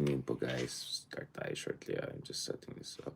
afternoon po guys. Start tayo shortly. I'm just setting this up.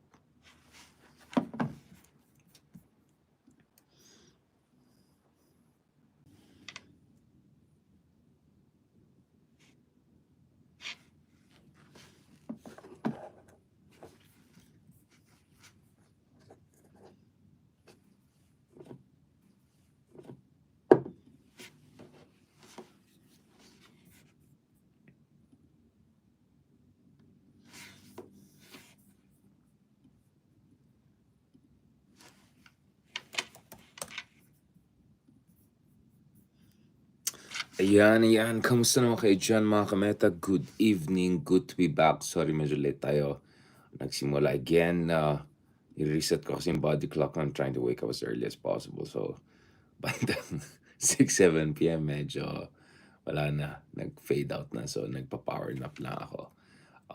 Ayan. Kamusta naman kayo dyan mga kameta? Good evening. Good to be back. Sorry, medyo late tayo nagsimula again. I-reset ko kasi yung body clock. I'm trying to wake up as early as possible. So, bandang 6-7 p.m. medyo wala na. Nag-fade out na. So, nagpa-power nap lang ako.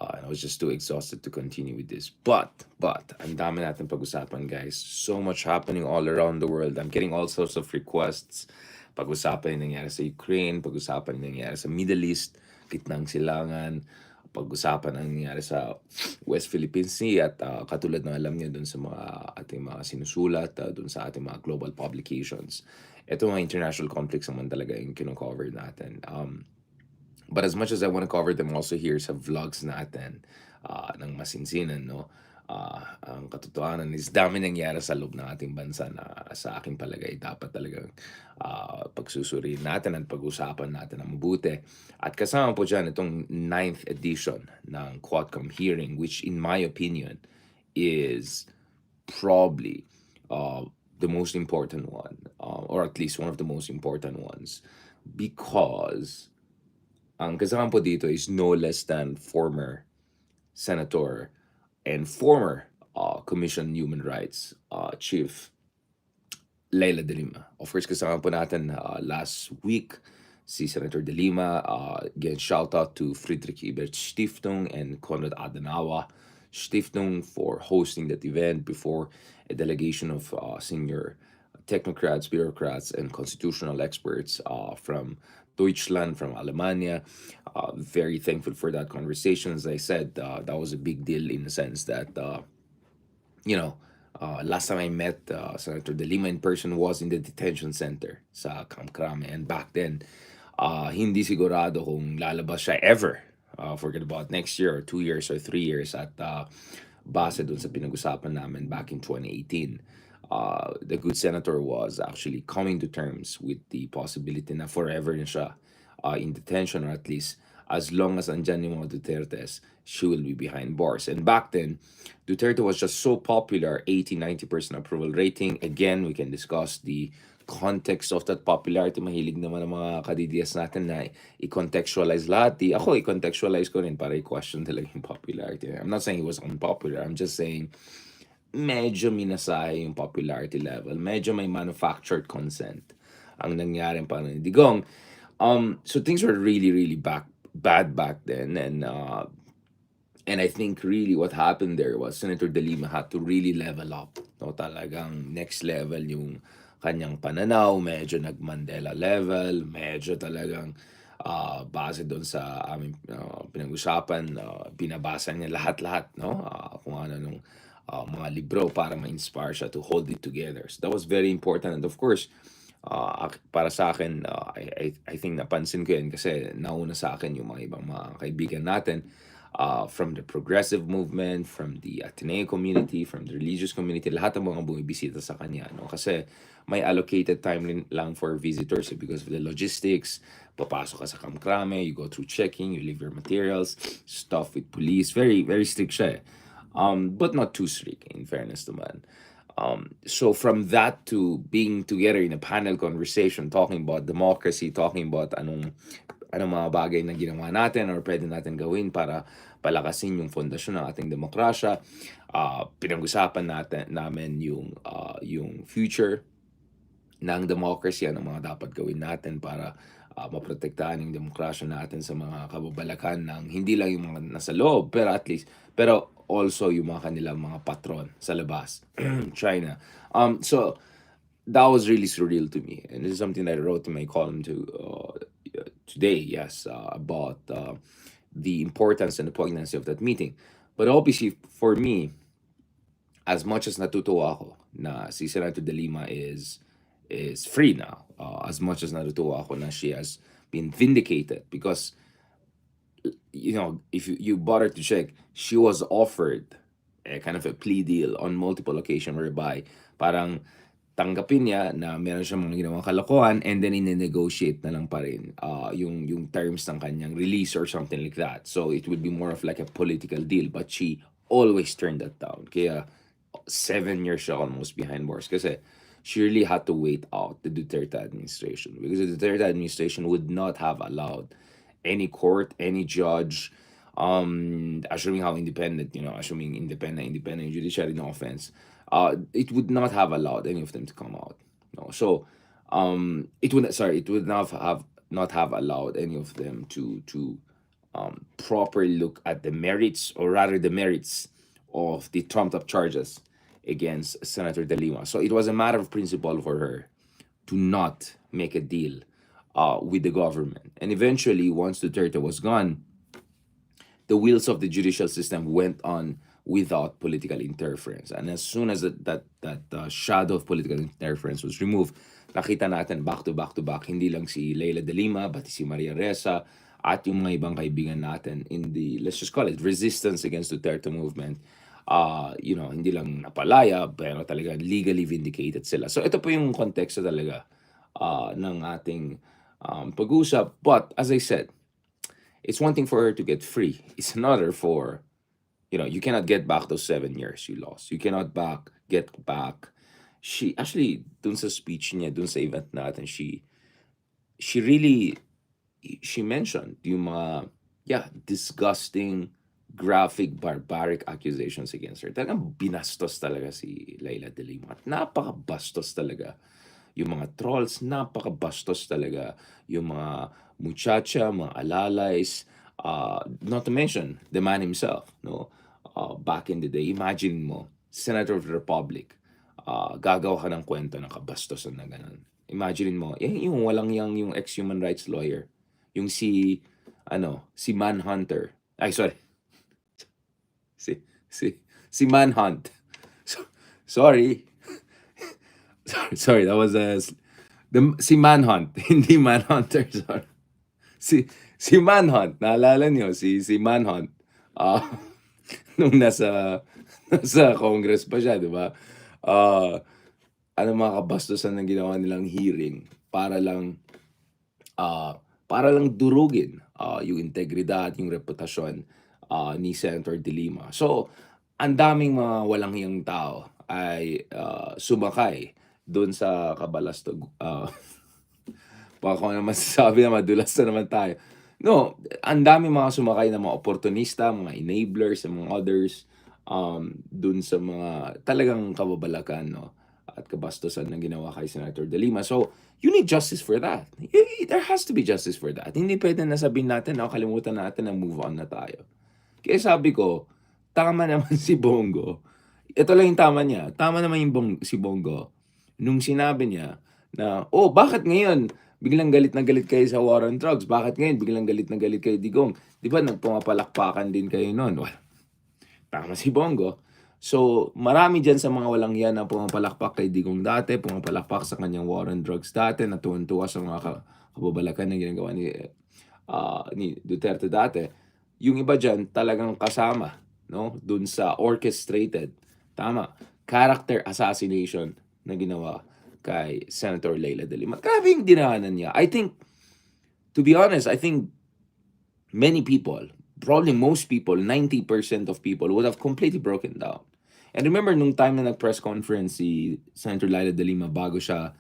And I was just too exhausted to continue with this. But, ang dami natin pag-usapan, guys. So much happening all around the world. I'm getting all sorts of requests. Pag-usapan yung nangyari sa Ukraine, pag-usapan yung nangyari sa Middle East, gitnang silangan, pag-usapan ang nangyari sa West Philippine Sea at katulad ng alam niyo dun sa mga ating mga sinusulat, dun sa ating mga global publications. Ito mga international conflicts naman talaga yung kino-cover natin. But as much as I want to cover them also here sa vlogs natin ng masinsinan, no? Ang katotohanan is dami nangyari sa loob ng ating bansa na sa aking palagay dapat talagang pagsusuriin natin at pag-usapan natin ng mabuti. At kasama po dyan itong 9th edition ng QUADCOM hearing, which in my opinion is probably the most important one, or at least one of the most important ones, because ang kasama po dito is no less than former senator and former Commission on Human Rights Chief DELIMA. Of course, kasama po natin last week si Senator DELIMA. Again, shout out to Friedrich Ebert Stiftung and Konrad Adenauer Stiftung for hosting that event before a delegation of senior technocrats, bureaucrats, and constitutional experts from Deutschland, from Alemania. Very thankful for that conversation. As I said, that was a big deal in the sense that, last time I met Senator DELIMA in person was in the detention center sa Camp Crame. And back then, hindi sigurado kung lalabas siya ever. Forget about next year or 2 years or 3 years at base dun sa pinag-usapan namin back in 2018. The good senator was actually coming to terms with the possibility na forever na siya in detention, or at least as long as andyan yung mga Dutertes, she will be behind bars. And back then, Duterte was just so popular, 80-90% approval rating. Again, we can discuss the context of that popularity. Mahilig naman ang mga kadidiyas natin na i-contextualize lahat. Ako, i-contextualize ko rin para i-question talaga yung popularity. I'm not saying he was unpopular. I'm just saying medyo minasahe yung popularity level. Medyo may manufactured consent ang nangyari pa ng digong. So things were really, really bad back then. And I think really what happened there was Senator DELIMA had to really level up. No, talagang next level yung kanyang pananaw, medyo nag-Mandela level, medyo talagang base doon sa aming pinag-usapan, binabasa niya lahat-lahat, no? Kung ano nung mga libro para ma-inspire siya to hold it together. So that was very important. And of course, para sa akin, I think napansin ko yan kasi nauna sa akin yung mga ibang mga kaibigan natin from the progressive movement, from the Ateneo community, from the religious community, lahat ng mga bumibisita sa kanya. No? Kasi may allocated time lang for visitors because of the logistics. Papasok ka sa Camp Crame, you go through checking, you leave your materials, stuff with police. Very, very strict siya eh. But not too strict, in fairness naman. So from that to being together in a panel conversation, talking about democracy, talking about anong mga bagay na ginawa natin or pwede natin gawin para palakasin yung fondasyon ng ating demokrasya. Pinag-usapan namin yung future ng democracy, anong mga dapat gawin natin para maprotektahan yung demokrasya natin sa mga kababalakan ng hindi lang yung mga nasa loob, pero also yung mga kanilang mga patron sa labas, China. So that was really surreal to me, and this is something that I wrote in my column today, yes, about the importance and the poignancy of that meeting. But obviously, for me, as much as natutuwa ako na si Senator De Lima is free now, as much as natutuwa ako na she has been vindicated, because if you bother to check, she was offered a kind of a plea deal on multiple occasions whereby parang tanggapin niya na meron siyang mga ginawang kalokohan, and then ine-negotiate na lang pa rin yung terms ng kanyang release or something like that. So it would be more of like a political deal, but she always turned that down. Kaya 7 years siya almost behind bars kasi she really had to wait out the Duterte administration, because the Duterte administration would not have allowed any court, any judge, assuming how independent, assuming independent judiciary, no offense, it would not have allowed any of them to come out. No, so it would not have allowed any of them to properly look at the merits, or rather the merits of the trumped up charges against Senator De Lima. So it was a matter of principle for her to not make a deal with the government. And eventually, once Duterte was gone, the wheels of the judicial system went on without political interference. And as soon as that shadow of political interference was removed, nakita natin back to back, hindi lang si Leila De Lima, pati si Maria Ressa, at yung mga ibang kaibigan natin in the, let's just call it, resistance against Duterte movement, hindi lang napalaya, pero talaga legally vindicated sila. So ito po yung konteksto talaga ng ating pag-usap. But as I said, it's one thing for her to get free. It's another for, you cannot get back those 7 years you lost. You cannot get back. She actually, dun sa speech niya, dun sa event natin, she mentioned yung mga, disgusting, graphic, barbaric accusations against her. Talagang binastos talaga si Leila De Lima. At napakabastos talaga yung mga trolls, napakabastos talaga yung mga muchacha, mga alalays, not to mention the man himself, no? Back in the day, imagine mo, Senator of the Republic, gagawa ka ng kwento ng kabastosan na ganun. Imagine mo, yung walang yung ex-human rights lawyer, yung si Manhunter, si Manhunt. Sorry, that was si Manhunt, hindi Manhunter, sorry. Si Manhunt, naalala niyo si Manhunt, nung nasa Congress pa siya, di ba? Mga kabastusan na ginawa nilang hearing para lang durugin yung integridad, yung reputasyon ni Senator De Lima. So, ang daming mga walang hiyang tao ay sumakay doon sa kabalastog. Baka ko naman sabi na madulas na naman tayo. No, ang daming mga sumakay na mga oportunista, mga enablers, and mga others doon sa mga talagang kababalakan, no, at kabastusan na ginawa kay Senator De Lima. So, you need justice for that. There has to be justice for that. Hindi pwede na sabihin natin, kalimutan natin na move on na tayo. Kaya sabi ko, tama naman si Bongo. Ito lang yung tama niya. Tama naman si Bongo nung sinabi niya na, bakit ngayon biglang galit na galit kayo sa war on drugs? Bakit ngayon biglang galit na galit kayo, Digong? Di ba nagpumapalakpakan din kayo noon? Well, tama si Bongo. So, marami dyan sa mga walang yan na pumapalakpak kay Digong dati, pumapalakpak sa kanyang war on drugs dati, natuwan-tuwa sa mga kababalakan na ginagawa ni Duterte dati. Yung iba dyan talagang kasama, no, dun sa orchestrated, character assassination na ginawa kay Senator Leila De Lima. Grabe yung dinahanan niya. I think, to be honest, many people, probably most people, 90% of people would have completely broken down. And remember, nung time na nag-press conference si Senator Leila De Lima bago siya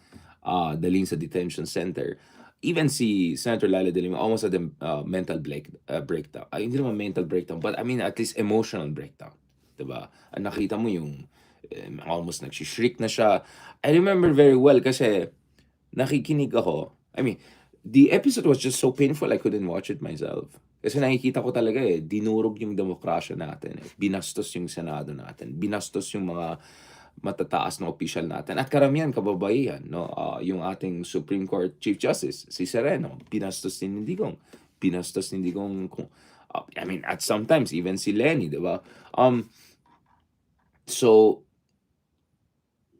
dalhin sa detention center, even si Senator Leila De Lima almost had a mental breakdown. Hindi naman mental breakdown, but at least emotional breakdown. Diba? Nakita mo yung almost nagsishriek na siya. I remember very well kasi nakikinig ako. The episode was just so painful I couldn't watch it myself. Kasi nakikita ko talaga dinurog yung demokrasya natin. Binastos yung Senado natin. Binastos yung mga matataas na opisyal natin. At karamihan kababaihan, no? Yung ating Supreme Court Chief Justice, si Sereno, binastos din ni Digong. Binastos din Digong I mean, at sometimes, even si Lenny, di ba? So,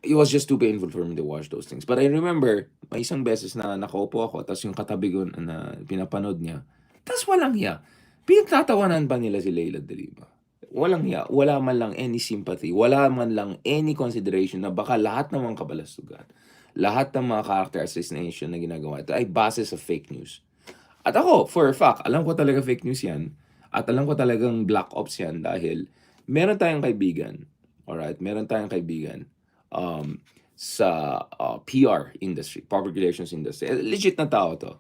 it was just too painful for me to watch those things. But I remember, may isang beses na nakaupo ako, tapos yung katabi ko na pinapanood niya, tapos walang hiya. Pinagtatawanan pa nila si Leila de Lima. Walang hiya, wala man lang any sympathy, wala man lang any consideration na baka lahat ng mga kabalastugan, lahat ng mga character assassination na ginagawa ito ay base sa fake news. At ako, for a fact, alam ko talaga fake news yan. At alam ko talagang black ops yan dahil meron tayong kaibigan, alright, meron tayong kaibigan sa PR industry, public relations industry. Legit na tao to.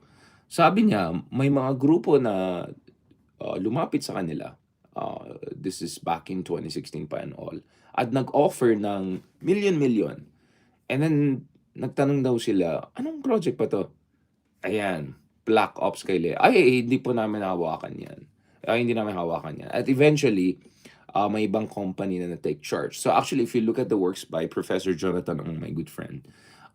Sabi niya, may mga grupo na lumapit sa kanila. This is back in 2016 pa and all. At nag-offer ng million. And then, nagtanong daw sila, anong project pa to? Ayan, Black Ops kay Lea. Ay, hindi po namin hawakan yan. Hindi namin hawakan yan. At eventually, may ibang company na na-take charge. So actually, if you look at the works by Professor Jonathan, my good friend,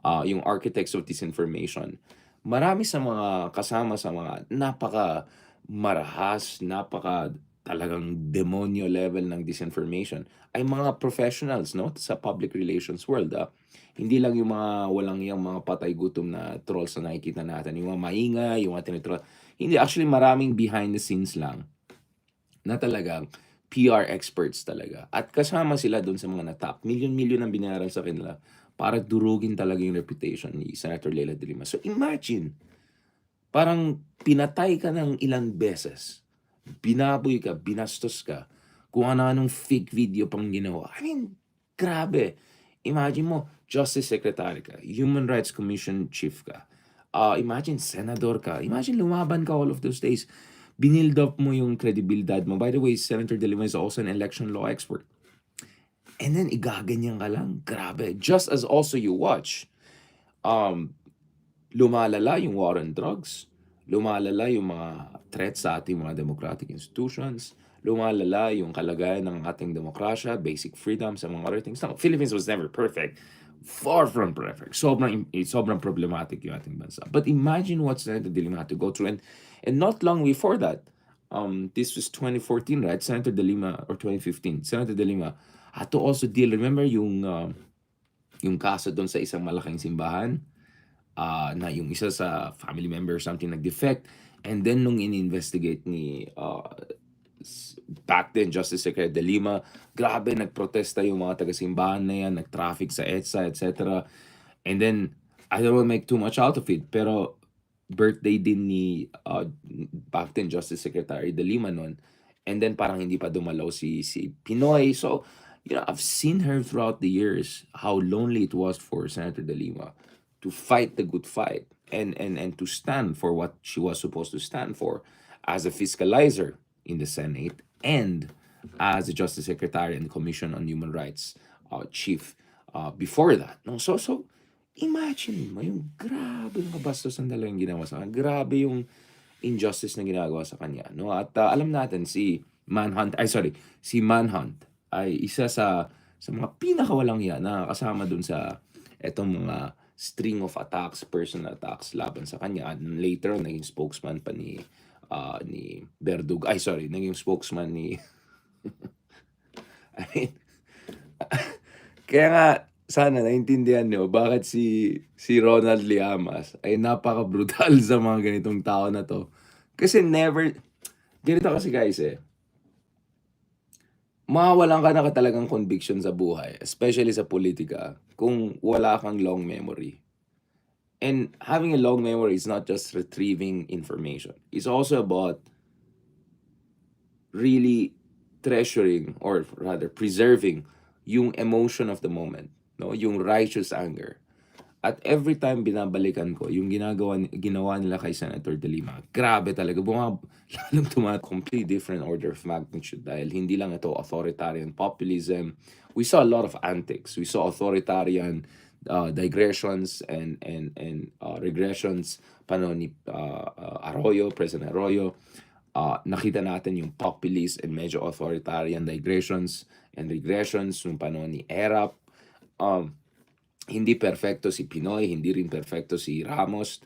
yung Architects of Disinformation, marami sa mga kasama sa mga napaka marahas, napaka talagang demonyo level ng disinformation ay mga professionals, no, sa public relations world. Hindi lang yung mga walang yung mga patay gutom na trolls na nakikita natin, yung mga maingay, yung mga tinitroll. Hindi, actually maraming behind the scenes lang na talagang PR experts talaga. At kasama sila doon sa mga natap. Milyon-milyon ang binayaran sa kanila para durugin talaga yung reputation ni Senator Leila de Lima. So imagine, parang pinatay ka ng ilang beses. Binaboy ka, binastos ka, kung ano-anong fake video pang ginawa. I mean, grabe. Imagine mo, Justice Secretary ka, Human Rights Commission Chief ka, imagine, Senador ka, imagine lumaban ka all of those days. Binild up mo yung credibilidad mo. By the way, Senator De Lima is also an election law expert. And then, igaganyan ka lang. Grabe. Just as also you watch, lumalala yung war on drugs, lumalala yung mga threats sa ating mga democratic institutions, lumalala yung kalagayan ng ating demokrasya, basic freedoms, and mga other things. Now, Philippines was never perfect. Far from perfect. Sobrang problematic yung ating bansa. But imagine what Senator De Lima had to go through. And not long before that, this was 2014, right? Senator De Lima, or 2015, Senator De Lima had to also deal, remember yung kaso doon sa isang malaking simbahan, na yung isa sa family member or something nag-defect, and then nung in-investigate ni back then Justice Secretary De Lima, grabe nagprotesta yung mga taga-simbahan na yan, nag-traffic sa EDSA, etc. And then, I don't want to make too much out of it, pero birthday din ni back then Justice Secretary De Lima nun, and then parang hindi pa dumalaw si Pinoy. So, I've seen her throughout the years, how lonely it was for Senator De Lima to fight the good fight and to stand for what she was supposed to stand for as a fiscalizer in the Senate and as a Justice Secretary and Commission on Human Rights Chief before that. No? So imagine mo yung grabe yung kabastusan talaga yung ginawa sa kanya. Grabe yung injustice na ginagawa sa kanya. No? At alam natin si Manhunt ay isa sa mga pinakawalang yan na kasama dun sa etong mga string of attacks, personal attacks laban sa kanya. And later, naging spokesman pa ni Berdug. Naging spokesman ni I mean, kaya nga, sana naintindihan nyo bakit si Ronald Llamas ay napaka-brutal sa mga ganitong tao na to. Kasi ganito kasi guys mawawalan ka na talagang conviction sa buhay, especially sa politika, kung wala kang long memory. And having a long memory is not just retrieving information. It's also about really treasuring, or rather preserving, yung emotion of the moment, no? Yung righteous anger. At every time binabalikan ko yung ginawa nila kay Senator De Lima, grabe talaga. Lalong completely different order of magnitude dahil hindi lang ito authoritarian populism. We saw a lot of antics. We saw authoritarian digressions and regressions ni President Arroyo. Nakita natin yung populist and medyo authoritarian digressions and regressions nung panahon ni Erap. Hindi perfecto si Pinoy, hindi rin perfecto si Ramos,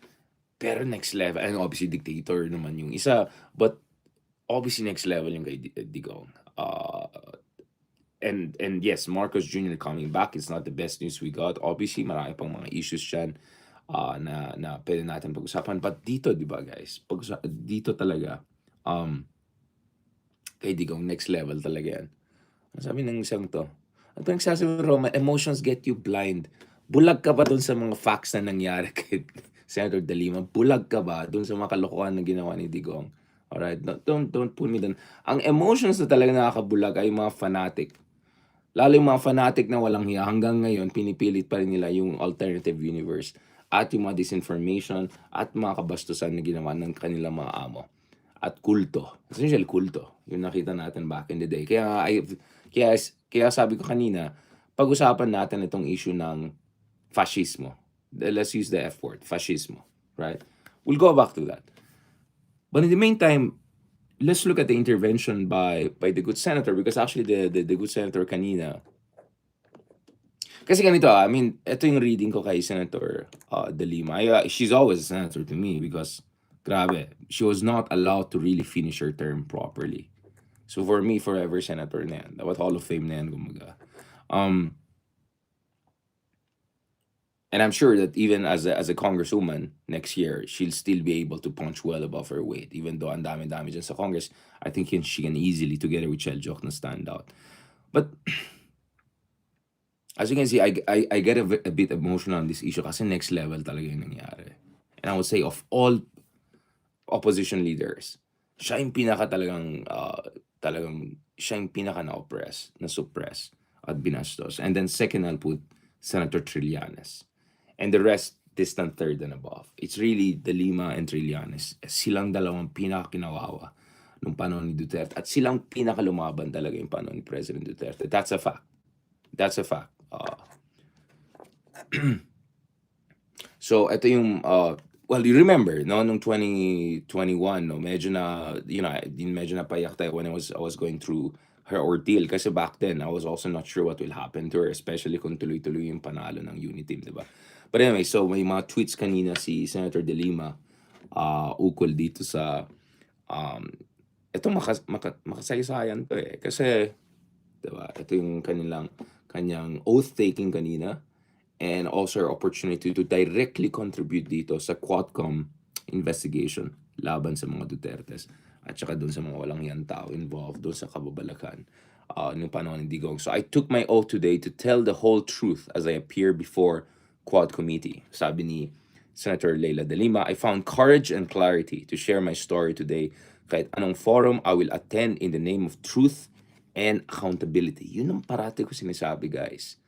pero next level, and obviously dictator naman yung isa, but obviously next level yung kay Digong. And yes, Marcos Jr. coming back is not the best news we got. Obviously, marami pang mga issues dyan na pwede natin pag-usapan. But dito, di ba guys, dito talaga, kay Digong, next level talaga yan. Sabi ng isang to, at nagsasabi mo, Roma, emotions get you blind. Bulag ka ba dun sa mga facts na nangyari kay Senator DELIMA? Bulag ka ba dun sa mga kalokohan na ginawa ni Digong? Alright, don't put me dun. Ang emotions na talaga nakakabulag ay mga fanatic. Lalo yung mga fanatic na walang hiya, hanggang ngayon, pinipilit pa rin nila yung alternative universe at yung mga disinformation at mga kabastusan na ginawa ng kanilang mga amo. At kulto. Essentially, kulto. Yung nakita natin back in the day. Kaya, kaya sabi ko kanina, pag-usapan natin itong issue ng fascismo. Let's use the F word, fascismo. Right? We'll go back to that. But in the meantime, let's look at the intervention by the good senator, because actually the good senator kanina, kasi ganito, I mean, ito yung reading ko kay Senator DeLima. She's always a senator to me because grabe, she was not allowed to really finish her term properly. So for me, forever senator na yan. Dapat Hall of Fame na yan, gumaga. And I'm sure that even as a congresswoman next year, she'll still be able to punch well above her weight. Even though ang dami-dami dyan sa Congress, I think she can easily, together with Chel Joc, na stand out. But as you can see, I get a bit emotional on this issue kasi next level talaga yung nangyari. And I would say of all opposition leaders, siya yung pinaka talagang siya yung pinaka na-oppress, na-suppress at binastos. And then second, I'll put Senator Trillanes. And the rest, distant third and above. It's really DeLima and Trillanes. Silang dalawang pinaka-kinawawa nung panahon ni Duterte. At silang pinaka-lumaban talaga yung panahon ni President Duterte. That's a fact. That's a fact. So, ito yung, well, you remember, no, nung 2021, no, medyo na, medyo napayak tayo when I was going through her ordeal. Kasi back then, I was also not sure what will happen to her, especially kung tuloy-tuloy yung panalo ng Uniteam, di ba? But anyway, so may mga tweets kanina si Senator DeLima ukol dito sa, ito makasaysayan to eh. Kasi, di ba, ito yung kanyang oath-taking kanina, and also her opportunity to directly contribute dito sa QUADCOM investigation laban sa mga Dutertes at saka doon sa mga walang hiyang tao involved doon sa kababalakan nung panahon ni Digong. So I took my oath today to tell the whole truth as I appear before Quad Committee. Sabi ni Senator Leila De Lima, I found courage and clarity to share my story today. Kahit anong forum, I will attend in the name of truth and accountability. Yun ang parati ko sinasabi, guys.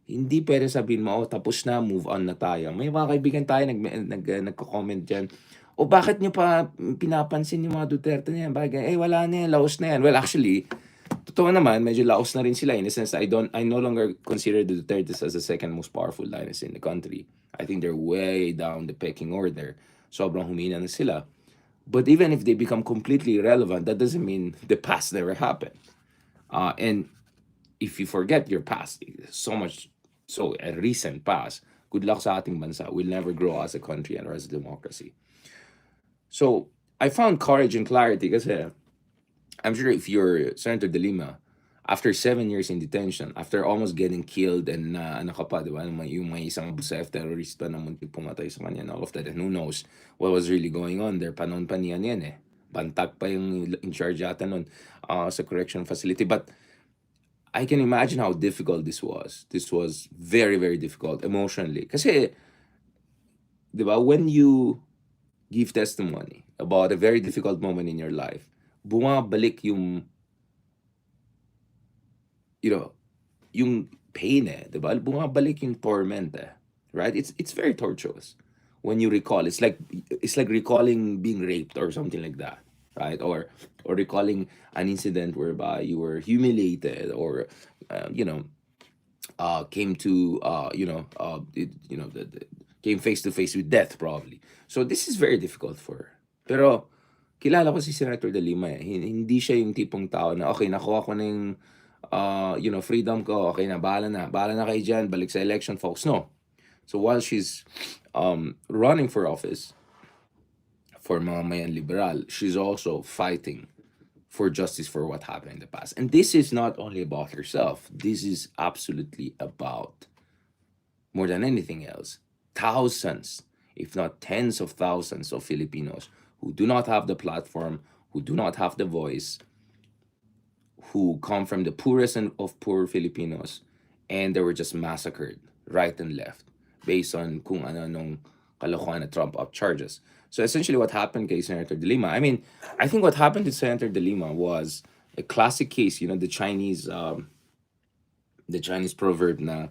Hindi pwede sabihin mo, oh, tapos na, move on na tayo. May mga kaibigan tayo nagko-comment dyan, o bakit nyo pa pinapansin yung mga Duterte na yan? Bagay, wala na yan, laos na yan. Well, actually, totoo naman, medyo laos na rin sila. In a sense, I no longer consider the Dutertes as the second most powerful dynasty in the country. I think they're way down the pecking order. Sobrang humina na sila. But even if they become completely irrelevant, that doesn't mean the past never happened. And if you forget your past, so a recent past, good luck sa ating bansa. We'll never grow as a country and as a democracy. So I found courage and clarity kasi I'm sure if you're Senator De Lima, after 7 years in detention, after almost getting killed and ano ka pa, di ba? Yung may isang Busef terrorist pa na muntik pumatay sa kanya and all of that, and who knows what was really going on there. Panon pa niyan yan eh. Bantag pa yung in charge yata nun sa correction facility. But I can imagine how difficult this was. This was very, very difficult emotionally. Kasi, di ba, when you give testimony about a very difficult moment in your life, bumabalik yung, yung pain eh, di ba? Bumabalik yung torment eh. Right? It's very torturous when you recall. It's like recalling being raped or something like that. Right? Or recalling an incident whereby you were humiliated or came to came face to face with death probably. So this is very difficult for her. Pero kilala ko si Senator De Lima eh. Hindi siya yung tipong tao na okay, nakuha ko na yung freedom ko, okay na, bahala na kayo dyan, balik sa election folks. No. So while she's running for office for Mamamayan Liberal, she's also fighting for justice for what happened in the past. And this is not only about herself, this is absolutely about, more than anything else, thousands, if not tens of thousands of Filipinos who do not have the platform, who do not have the voice, who come from the poorest of poor Filipinos, and they were just massacred right and left based on kung ano-anong kalokohan na Trump up charges. So essentially what happened kay Senator De Lima, I mean, I think what happened to Senator De Lima was a classic case, the Chinese proverb na,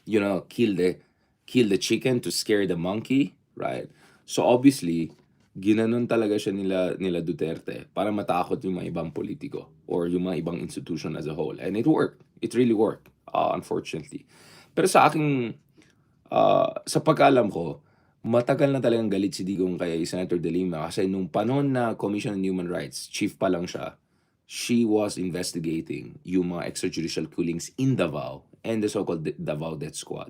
kill the chicken to scare the monkey, right? So obviously, ginanon talaga siya nila Duterte para matakot yung mga ibang politiko or yung mga ibang institution as a whole. And it worked. It really worked, unfortunately. Pero sa pagkaalam ko, matagal na talagang galit si Digong kay Senator De Lima kasi nung panahon na Commission on Human Rights, chief pa lang siya, she was investigating yung mga extrajudicial killings in Davao and the so-called Davao Death Squad.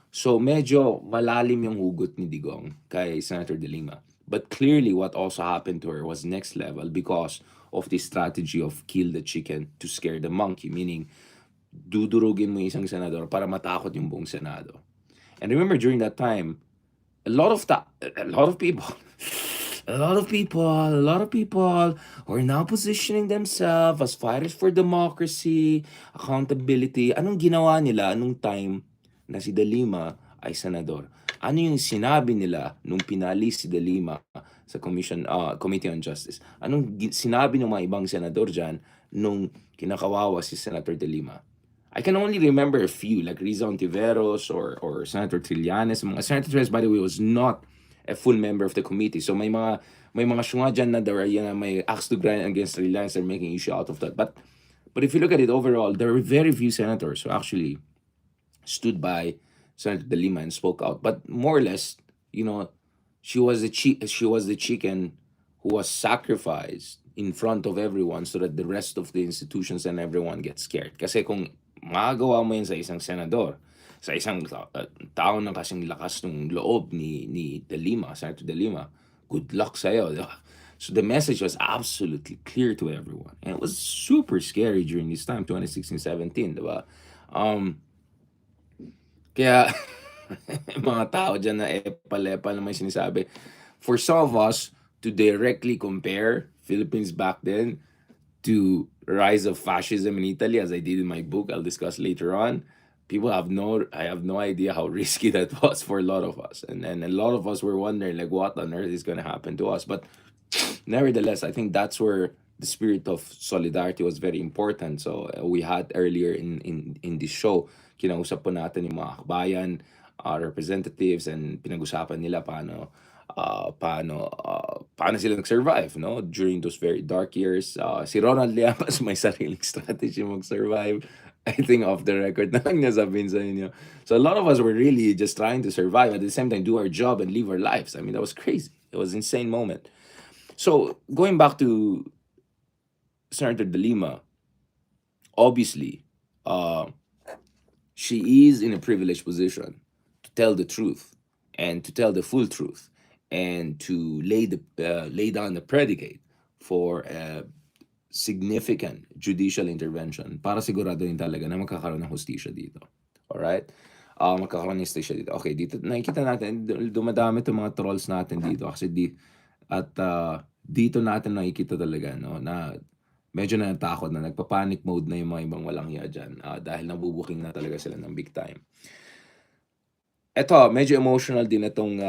So medyo malalim yung hugot ni Digong kay Senator De Lima. But clearly what also happened to her was next level because of the strategy of kill the chicken to scare the monkey, meaning dudurugin mo yung isang senador para matakot yung buong Senado. And remember during that time, a lot of people a lot of people who are now positioning themselves as fighters for democracy, accountability. Anong ginawa nila nung time na si De Lima ay senador? Ano yung sinabi nila nung pinali si De Lima sa Committee on Justice? Anong sinabi ng mga ibang senador dyan nung kinakawawa si Senator De Lima? I can only remember a few, like Riza Ontiveros or Senator Trillanes. Senator Trillanes, by the way, was not a full member of the committee. So may mga syunga dyan na may axe to grind against Trillanes. They're making issue out of that. But if you look at it overall, there were very few senators who actually stood by Senator De Lima and spoke out. But more or less, she was the chicken who was sacrificed in front of everyone so that the rest of the institutions and everyone gets scared. Kasi kung magagawa mo yun sa isang senador, sa isang tao ng kasing lakas ng loob ni De Lima, Senator De Lima, good luck sa'yo. So the message was absolutely clear to everyone. And it was super scary during this time, 2016-17, diba? Kaya, mga tao dyan na epal-epal na may sinasabi, for some of us to directly compare Philippines back then to rise of fascism in Italy, as I did in my book, I'll discuss later on, I have no idea how risky that was for a lot of us. And a lot of us were wondering, like, what on earth is going to happen to us? But nevertheless, I think that's where the spirit of solidarity was very important. So we had earlier in this show, kinausap po natin yung mga akbayan, representatives, and pinag-usapan nila paano sila nag-survive, no? During those very dark years. Si Ronald Llamas may sariling strategy mag-survive. I think off the record na lang niya sabihin sa inyo. So a lot of us were really just trying to survive, at the same time do our job and live our lives. I mean, that was crazy. It was an insane moment. So going back to Senator De Lima, obviously, she is in a privileged position to tell the truth and to tell the full truth and to lay down the predicate for a significant judicial intervention para siguraduhin talaga na magkakaroon ng hustisya dito. Alright? Magkakaroon ng hustisya dito. Okay, dito nakikita natin, dumadami itong mga trolls natin dito kasi dito natin nakikita talaga, no, na medyo natakot na, nagpa-panic mode na yung mga ibang walang hiya dyan dahil nabubuking na talaga sila ng big time. Eto, medyo emotional din itong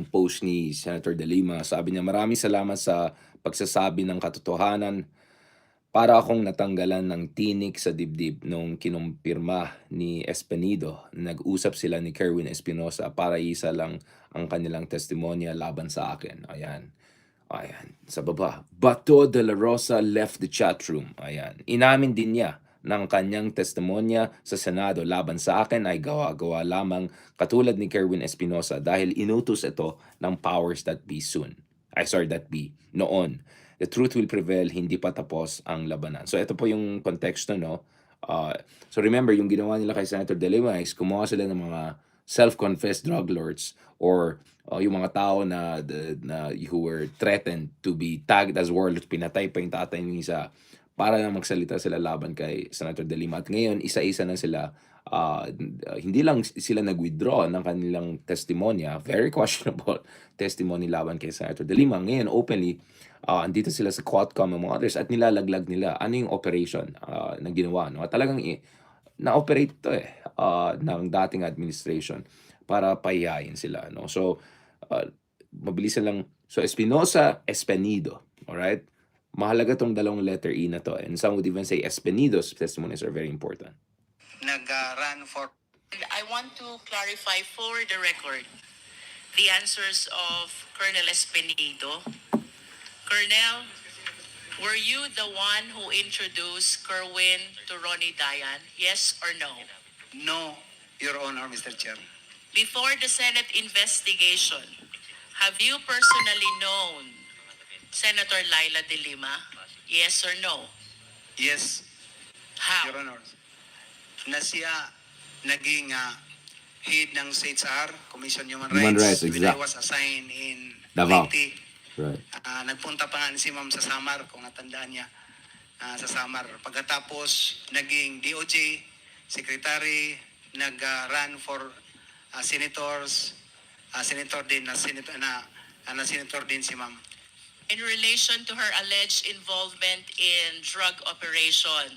post ni Senator De Lima. Sabi niya, maraming salamat sa pagsasabi ng katotohanan. Para akong natanggalan ng tinik sa dibdib nung kinumpirma ni Espinido na nag-usap sila ni Kerwin Espinosa para isa lang ang kanilang testimonya laban sa akin. Ayan, sa baba. Bato de la Rosa left the chat room. Ayan, inamin din niya ng kanyang testimonya sa Senado laban sa akin ay gawa-gawa lamang katulad ni Kerwin Espinosa dahil inutos ito ng powers that be noon. The truth will prevail, hindi pa tapos ang labanan. So ito po yung konteksto, no? So remember, yung ginawa nila kay Senator De Lima is kumuha sila ng mga self-confessed drug lords, or yung mga tao na who were threatened to be tagged as warlords, pinatay pa yung tatay ng isa para lang magsalita sila laban kay Senator De Lima. At ngayon, isa-isa na sila, hindi lang sila nag-withdraw ng kanilang testimonya, very questionable testimony laban kay Senator De Lima. Ngayon, openly, andito sila sa QUADCOM and mga others at nilalaglag nila ano yung operation na ginawa. No? At talagang na-operate to ng dating administration para pahihayin sila. No? So, mabilisan lang. So, Espinosa, Espenido. Alright? Mahalaga tong dalawang letter E na to. And some would even say Espenido's testimonies are very important. Nag-run for... I want to clarify for the record the answers of Colonel Espenido. Colonel, were you the one who introduced Kerwin to Ronnie Dayan? Yes or no? No, Your Honor, Mr. Chair. Before the Senate investigation, have you personally known Senator Laila De Lima? Yes or no? Yes, How? Your Honor. Na siya naging head ng CHR, Commission Human Rights, when I was assigned in Davao. Leyte. Right. Nagpunta pa nga si Ma'am sa Samar, kung natandaan niya, sa Samar. Pagkatapos, naging DOJ, Secretary, nag-run for senators, senator din na senator din si Ma'am. In relation to her alleged involvement in drug operation,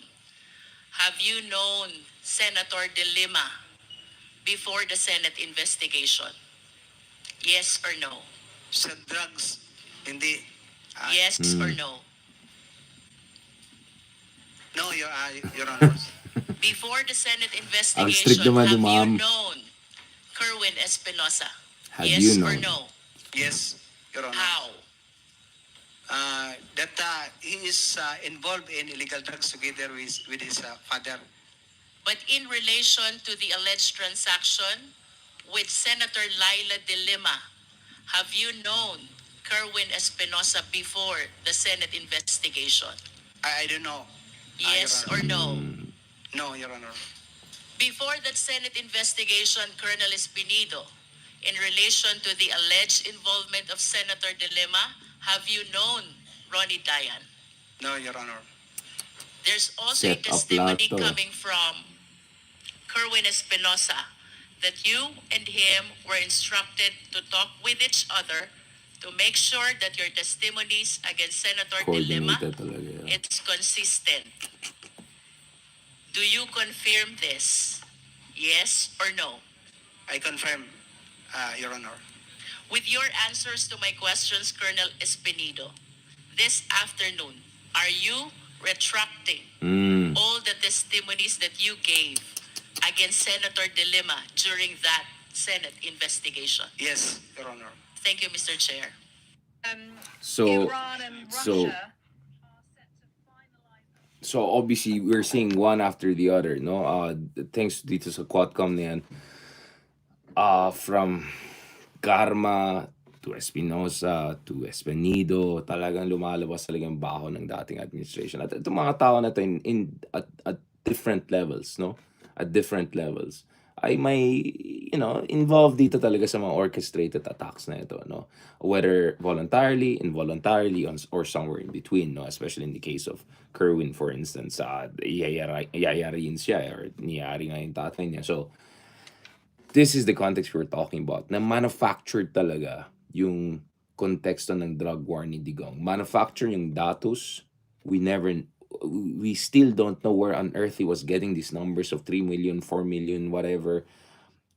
have you known Senator De Lima before the Senate investigation? Yes or no? Sa drugs, hindi. Yes or no? No, Your Honor. Before the Senate Ang strict investigation, naman have ni you Ma'am. known Kerwin Espinosa? Have Yes you or known? no? Yes, Your Honor. How? That he is involved in illegal drugs together with his father. But in relation to the alleged transaction with Senator Laila De Lima, have you known Kerwin Espinosa before the Senate investigation? I don't know. Yes Your or Honor. no? No, Your Honor. Before that Senate investigation, Colonel Espinido, in relation to the alleged involvement of Senator De Lima, have you known Ronnie Dayan? No, Your Honor. There's also a Set up testimony lahat to. coming from Kerwin Espinosa that you and him were instructed to talk with each other to make sure that your testimonies against Senator De Lima Coordinated talaga. Yeah. it's consistent. Do you confirm this? Yes or no? I confirm, Your Honor. With your answers to my questions, Colonel Espinido, this afternoon, are you retracting all the testimonies that you gave against Senator De Lima during that Senate investigation? Yes, Your Honor. Thank you, Mr. Chair. So, Iran and so, Russia. so obviously we're seeing one after the other, no? Thanks dito sa QUADCOM na yan. From Karma to Espinosa to Espenido, talagang lumalabas talagang baho ng dating administration. At itong mga tao na to at different levels, no? At different levels ay may, involved dito talaga sa mga orchestrated attacks na ito, no? Whether voluntarily, involuntarily, or somewhere in between, no? Especially in the case of Kerwin, for instance, yayarin siya or niyari nga yung tatay niya. So, this is the context we're talking about, na manufactured talaga yung konteksto ng drug war ni Digong. Manufactured yung datos. We still don't know where on earth he was getting these numbers of 3 million, 4 million, whatever.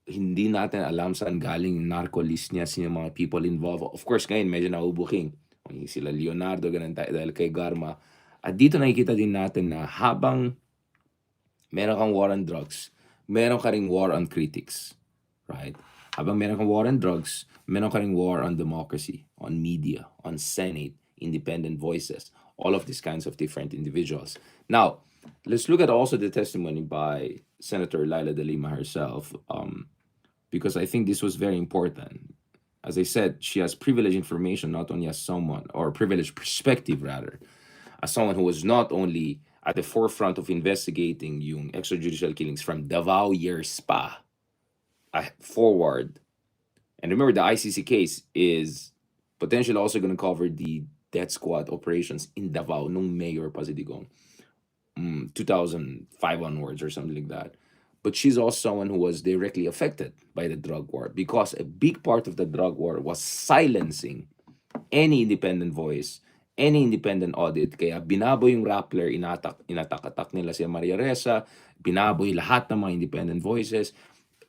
Hindi natin alam saan galing yung narco list niya, sino mga people involved. Of course, ngayon medyo naubuking. Sila Leonardo, ganun dahil kay Garma. At dito nakikita din natin na habang meron kang war on drugs, meron ka ring war on critics. Right? Habang meron kang war on drugs, meron ka ring war on democracy, on media, on Senate, independent voices, all of these kinds of different individuals. Now, let's look at also the testimony by Senator Laila De Lima herself, because I think this was very important. As I said, she has privileged information, not only as someone, or privileged perspective rather, as someone who was not only at the forefront of investigating yung extrajudicial killings from Davao years pa, forward. And remember, the ICC case is potentially also going to cover the death squad operations in Davao nung mayor pa si Digong, 2005 onwards or something like that. But she's also someone who was directly affected by the drug war, because a big part of the drug war was silencing any independent voice, any independent audit. Kaya binaboy yung Rappler, inatak-atak nila si Maria Ressa, binaboy lahat ng mga independent voices,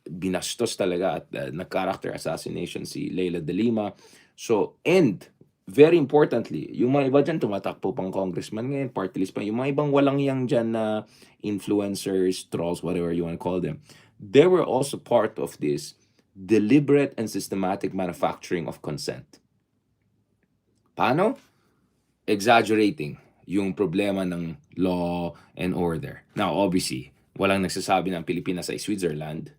binastos talaga at nag-character assassination si Leila DELIMA. So, and very importantly, yung mga iba dyan tumatakbo pang congressman ngayon, party list pa, yung mga ibang walang yang dyan na influencers, trolls, whatever you want to call them, they were also part of this deliberate and systematic manufacturing of consent. Paano? Exaggerating yung problema ng law and order. Now, obviously, walang nagsasabi ng Pilipinas ay Switzerland,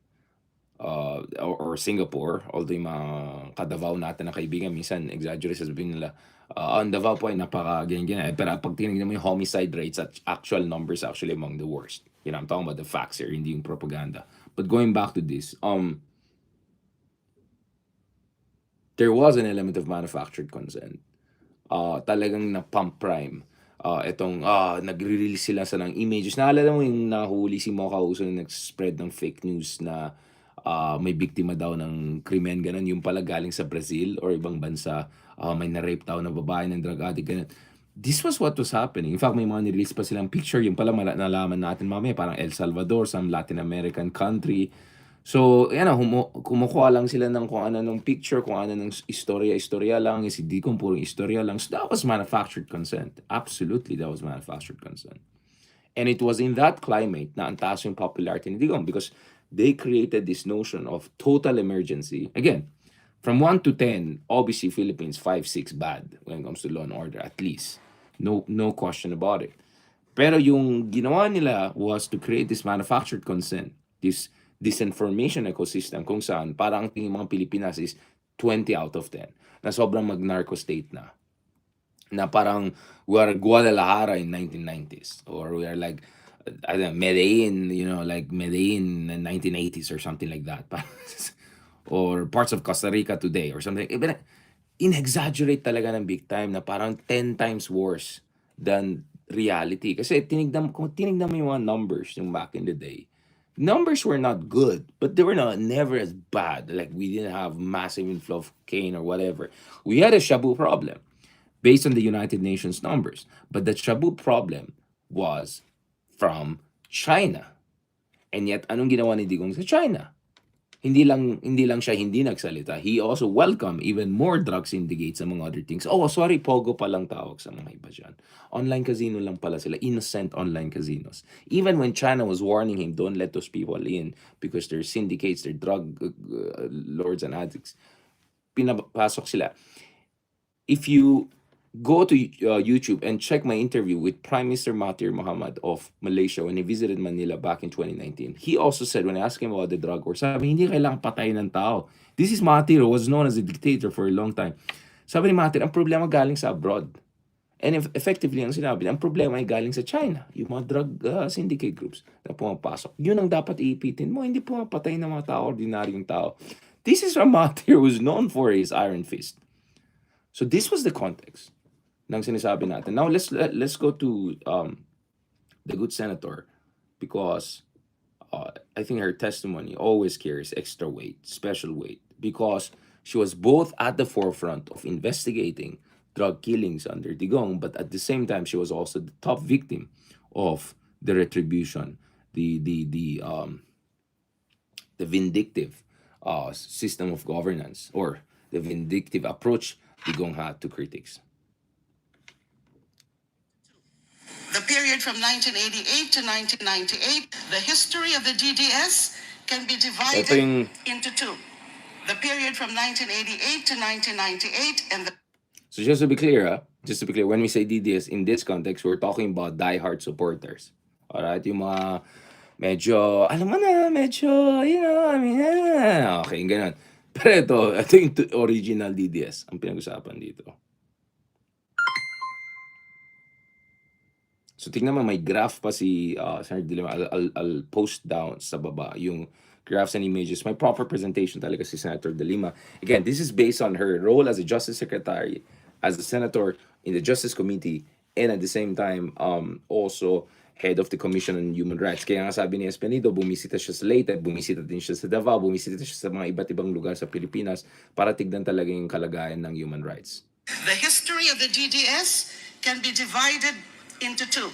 or Singapore, although yung mga ka-Davao natin na kaibigan, minsan exaggerate, sasabihin nila, ang Davao po ay napaka ganyan. Pero pag tinignan mo yung homicide rates at actual numbers, actually among the worst. You know, I'm talking about the facts here, hindi yung propaganda. But going back to this, there was an element of manufactured consent. Talagang na-pump prime. Nagre-release sila sa ng images. Naalala mo yung nahuli si Mocha Uso na nag-spread ng fake news na may biktima daw ng krimen, ganun. Yung pala galing sa Brazil or ibang bansa, may na-rape daw na babae ng drug addict, ganun. This was what was happening. In fact, may mga nirelease pa silang picture. Yung pala nalaman natin mamaya, parang El Salvador, some Latin American country. So, yan na, kumukuha lang sila ng kung ano ng picture, kung ano ng istorya lang, is hindi kung puro istorya lang. So, that was manufactured consent. Absolutely, that was manufactured consent. And it was in that climate na ang taas yung popularity ni Digong, because they created this notion of total emergency. Again, from 1 to 10, obviously Philippines 5, 6 bad when it comes to law and order, at least. No question about it. Pero yung ginawa nila was to create this manufactured consent, this disinformation ecosystem kung saan parang tingin mga Pilipinas is 20 out of 10, na sobrang mag-narco state na parang we are Guadalajara in 1990s, or we are like, I don't know, Medellin, like Medellin in 1980s or something like that. Or parts of Costa Rica today or something. In-exaggerate talaga ng big time na parang 10 times worse than reality. Kasi kung tinignan mo yung mga numbers yung back in the day, numbers were not good, but they were never as bad. Like, we didn't have massive inflow of cane or whatever. We had a shabu problem based on the United Nations numbers. But the shabu problem was from China. And yet, anong ginawa ni Digong sa China? Hindi lang siya hindi nagsalita. He also welcomed even more drug syndicates among other things. Oh, sorry, Pogo pa lang tawag sa mga iba dyan. Online casino lang pala sila. Innocent online casinos. Even when China was warning him, don't let those people in because they're syndicates, they're drug lords and addicts, pinapasok sila. If you go to YouTube and check my interview with Prime Minister Mahathir Mohamad of Malaysia when he visited Manila back in 2019. He also said, when I asked him about the drug war, sabi, hindi kailangang patayin ng tao. This is Mahathir, who was known as a dictator for a long time. Sabi ni Mahathir, ang problema galing sa abroad. And effectively, ang sinabi, ang problema ay galing sa China. Yung mga drug syndicate groups na pumapasok. Yun ang dapat iipitin mo, hindi pumapatay ng mga tao, ordinaryong tao. This is from Mahathir, who's known for his iron fist. So this was the context ng sinasabi natin. Now, let's go to the good senator, because I think her testimony always carries extra weight, special weight, because she was both at the forefront of investigating drug killings under Digong, but at the same time, she was also the top victim of the retribution, the vindictive system of governance, or the vindictive approach Digong had to critics. The period from 1988 to 1998, the history of the DDS can be divided into two. The period from 1988 to 1998 and the... So just to be clear, when we say DDS in this context, we're talking about diehard supporters. Alright, yung mga medyo, alam mo na, medyo, okay, ganun. Pero ito yung original DDS ang pinag-usapan dito. So tingnan mo, may graph pa si Senator DeLima. I'll post down sa baba yung graphs and images. May proper presentation talaga si Senator DeLima. Again, this is based on her role as a Justice Secretary, as a Senator in the Justice Committee, and at the same time, also head of the Commission on Human Rights. Kaya nga sabi ni Espenido, bumisita siya sa Leyte, bumisita din siya sa Davao, bumisita siya sa mga iba't ibang lugar sa Pilipinas para tignan talaga yung kalagayan ng human rights. The history of the DDS can be divided into two.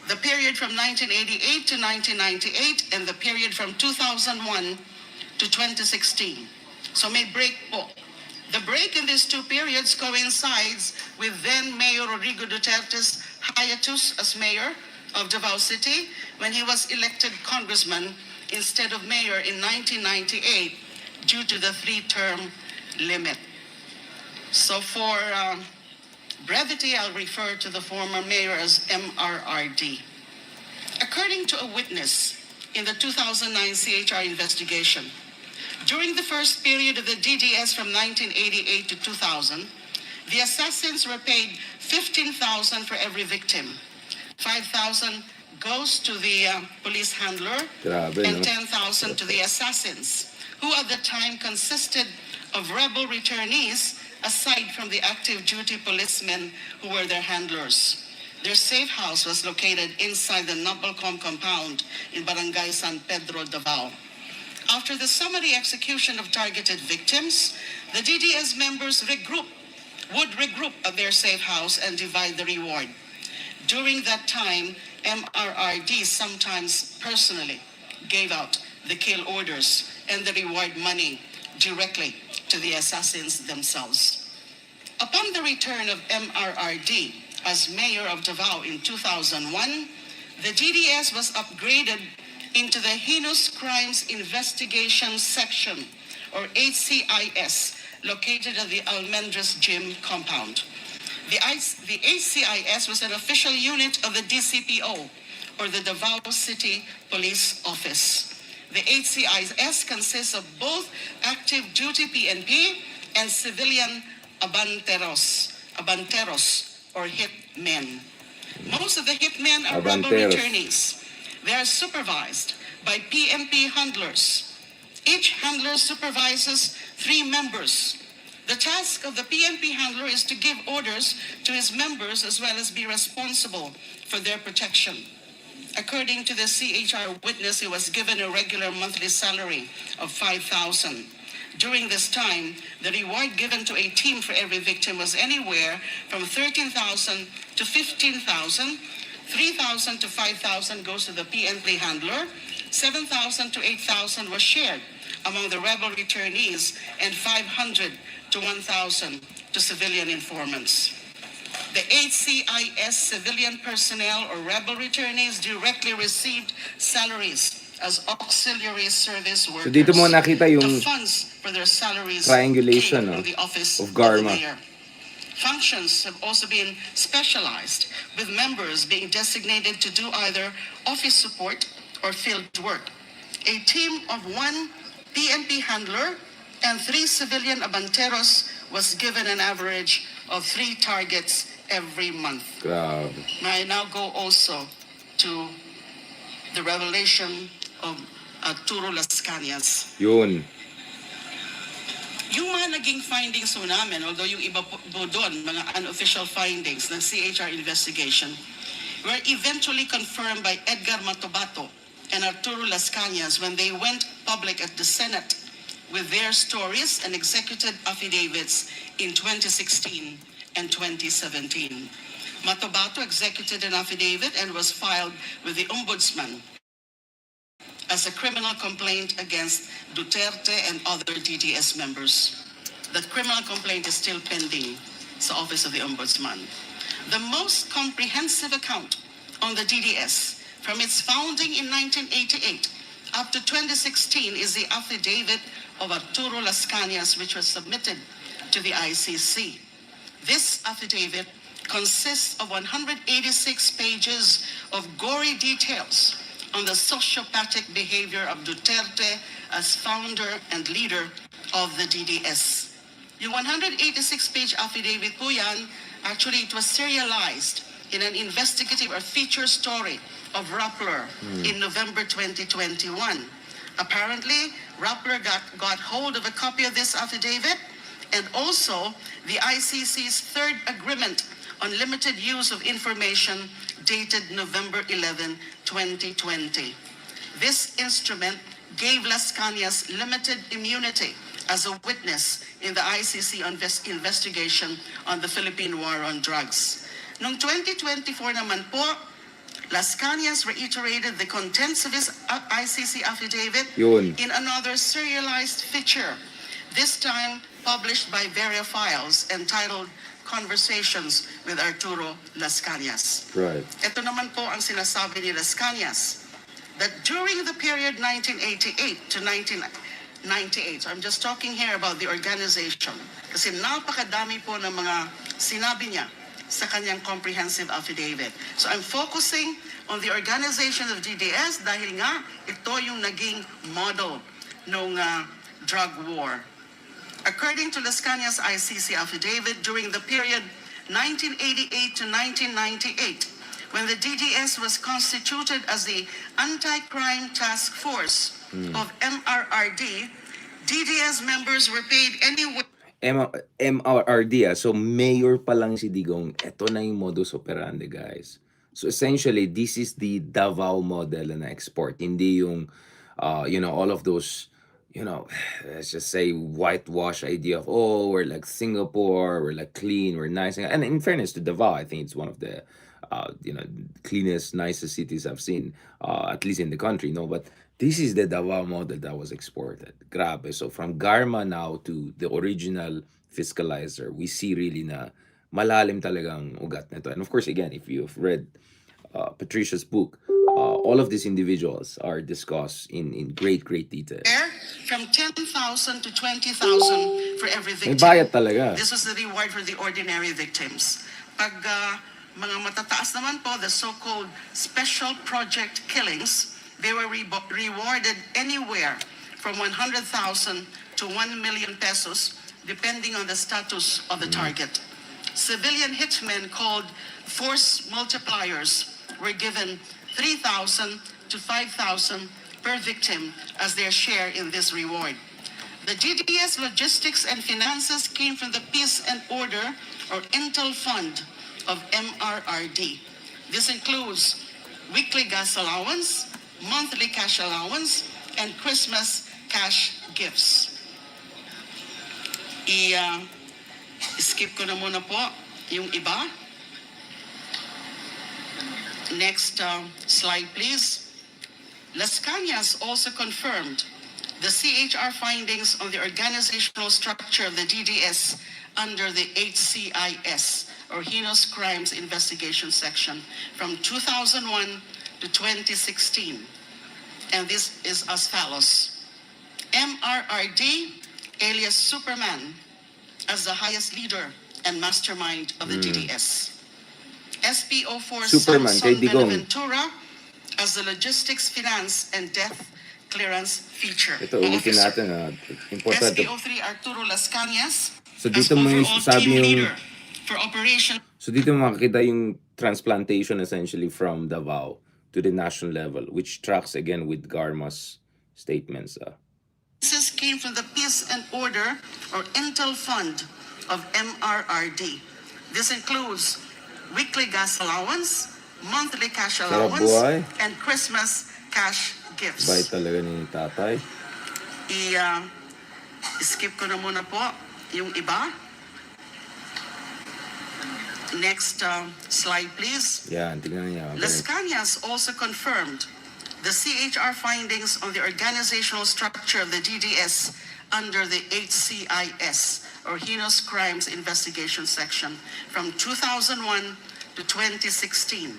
The period from 1988 to 1998 and the period from 2001 to 2016. So may break po. The break in these two periods coincides with then Mayor Rodrigo Duterte's hiatus as mayor of Davao City when he was elected congressman instead of mayor in 1998 due to the 3-term limit. So for brevity, I'll refer to the former mayor as MRRD. According to a witness in the 2009 CHR investigation, during the first period of the DDS from 1988 to 2000, the assassins were paid 15,000 for every victim. 5,000 goes to the police handler and 10,000 to the assassins, who at the time consisted of rebel returnees aside from the active duty policemen who were their handlers. Their safe house was located inside the Nabelcom compound in Barangay San Pedro, Davao. After the summary execution of targeted victims, the DDS members would regroup at their safe house and divide the reward. During that time, MRRD sometimes personally gave out the kill orders and the reward money directly to the assassins themselves. Upon the return of MRRD as mayor of Davao in 2001, the DDS was upgraded into the Heinous Crimes Investigation Section, or HCIS, located at the Almendras Gym compound. The HCIS was an official unit of the DCPO, or the Davao City Police Office. The HCIS consists of both active duty PNP and civilian abanteros, or hitmen. Most of the hitmen are rebel returnees. They are supervised by PNP handlers. Each handler supervises 3 members. The task of the PNP handler is to give orders to his members as well as be responsible for their protection. According to the CHR witness, he was given a regular monthly salary of 5,000. During this time, the reward given to a team for every victim was anywhere from 13,000 to 15,000. 3,000 to 5,000 goes to the PNP handler. 7,000 to 8,000 was shared among the rebel returnees, and 500 to 1,000 to civilian informants. The HCIS civilian personnel or rebel returnees directly received salaries as auxiliary service workers. So dito mo nakita yung the funds for their salaries triangulation came from the office of Garma. Of the mayor. Functions have also been specialized, with members being designated to do either office support or field work. A team of 1 PNP handler and 3 civilian abanteros was given an average of 3 targets every month. Grabe. May I now go also to the revelation of Arturo Las Cañas. Yun. Yung mga naging findings mo namin, although yung iba po doon, mga unofficial findings ng CHR investigation, were eventually confirmed by Edgar Matobato and Arturo Las Cañas when they went public at the Senate with their stories and executed affidavits in 2016 and 2017. Matobato executed an affidavit and was filed with the Ombudsman as a criminal complaint against Duterte and other DDS members. That criminal complaint is still pending sa Office of the Ombudsman. The most comprehensive account on the DDS from its founding in 1988 up to 2016 is the affidavit of Arturo Las Cañas, which was submitted to the ICC. This affidavit consists of 186 pages of gory details on the sociopathic behavior of Duterte as founder and leader of the DDS. Yung 186-page affidavit po yan, actually it was serialized in an investigative or feature story of Rappler in November 2021. Apparently, Rappler got hold of a copy of this affidavit and also the ICC's third agreement on limited use of information dated November 11, 2020. This instrument gave Las Cañas limited immunity as a witness in the ICC investigation on the Philippine War on Drugs. Noong 2024 naman po, Las Cañas reiterated the contents of his ICC affidavit Yun. in another serialized feature, this time published by Veria Files, entitled Conversations with Arturo Las Cañas. Right. Ito naman po ang sinasabi ni Las Cañas, that during the period 1988 to 1998, so I'm just talking here about the organization, kasi napakadami po ng mga sinabi niya sa kanyang comprehensive affidavit. So I'm focusing on the organization of DDS dahil nga ito yung naging model ng drug war. According to Las Cañas ICC affidavit, during the period 1988 to 1998, when the DDS was constituted as the Anti-Crime Task Force of MRRD, DDS members were paid anywhere. MRRD, so mayor pa lang si Digong, eto na yung modus operandi, guys. So essentially, this is the Davaomodel na export. Hindi yung, all of those, let's just say whitewash idea of, oh, we're like Singapore, we're like clean, we're nice. And in fairness to Davao, I think it's one of the, cleanest, nicest cities I've seen, at least in the country, no? But this is the Davao model that was exported. Grabe. So from Garma now to the original fiscalizer, we see really na malalim talagang ugat nito. And of course, again, if you've read Patricia's book, all of these individuals are discussed in great detail. From 10,000 to 20,000 for every victim. May bayad talaga. This was the reward for the ordinary victims. Pag mga matataas naman po, the so-called special project killings, they were rewarded anywhere from 100,000 to 1 million pesos, depending on the status of the target. Civilian hitmen called force multipliers were given 3,000 to 5,000 per victim as their share in this reward. The DDS logistics and finances came from the Peace and Order or Intel Fund of MRRD. This includes weekly gas allowance, monthly cash allowance, and Christmas cash gifts. Skip ko na muna po yung iba. Next slide, please. Las Cañas also confirmed the CHR findings on the organizational structure of the DDS under the HCIS, or Heinous Crimes Investigation Section, from 2001 to 2016. And this is as follows. MRRD, alias Superman, as the highest leader and mastermind of the DDS. SPO4 Superman, kay Samson Digong. Benaventura as the logistics, finance, and death clearance feature. Ito, ulitin Officer. natin. Important. SPO3 Arturo Las Cañas So as dito mo yung overall sabi team yung- leader for operation. So dito makikita yung transplantation essentially from Davao to the national level, which tracks again with Garma's statements. This came from the Peace and Order or Intel Fund of MRRD. This includes weekly gas allowance, monthly cash Sarap allowance, buhay. and Christmas cash gifts. Bait talaga ni tatay. Skip ko na muna po yung iba. Next slide, please. Yan, tingnan niya. Las Cañas also confirmed the CHR findings on the organizational structure of the DDS under the HCIS, or Heinous Crimes Investigation Section, from 2001 to 2016.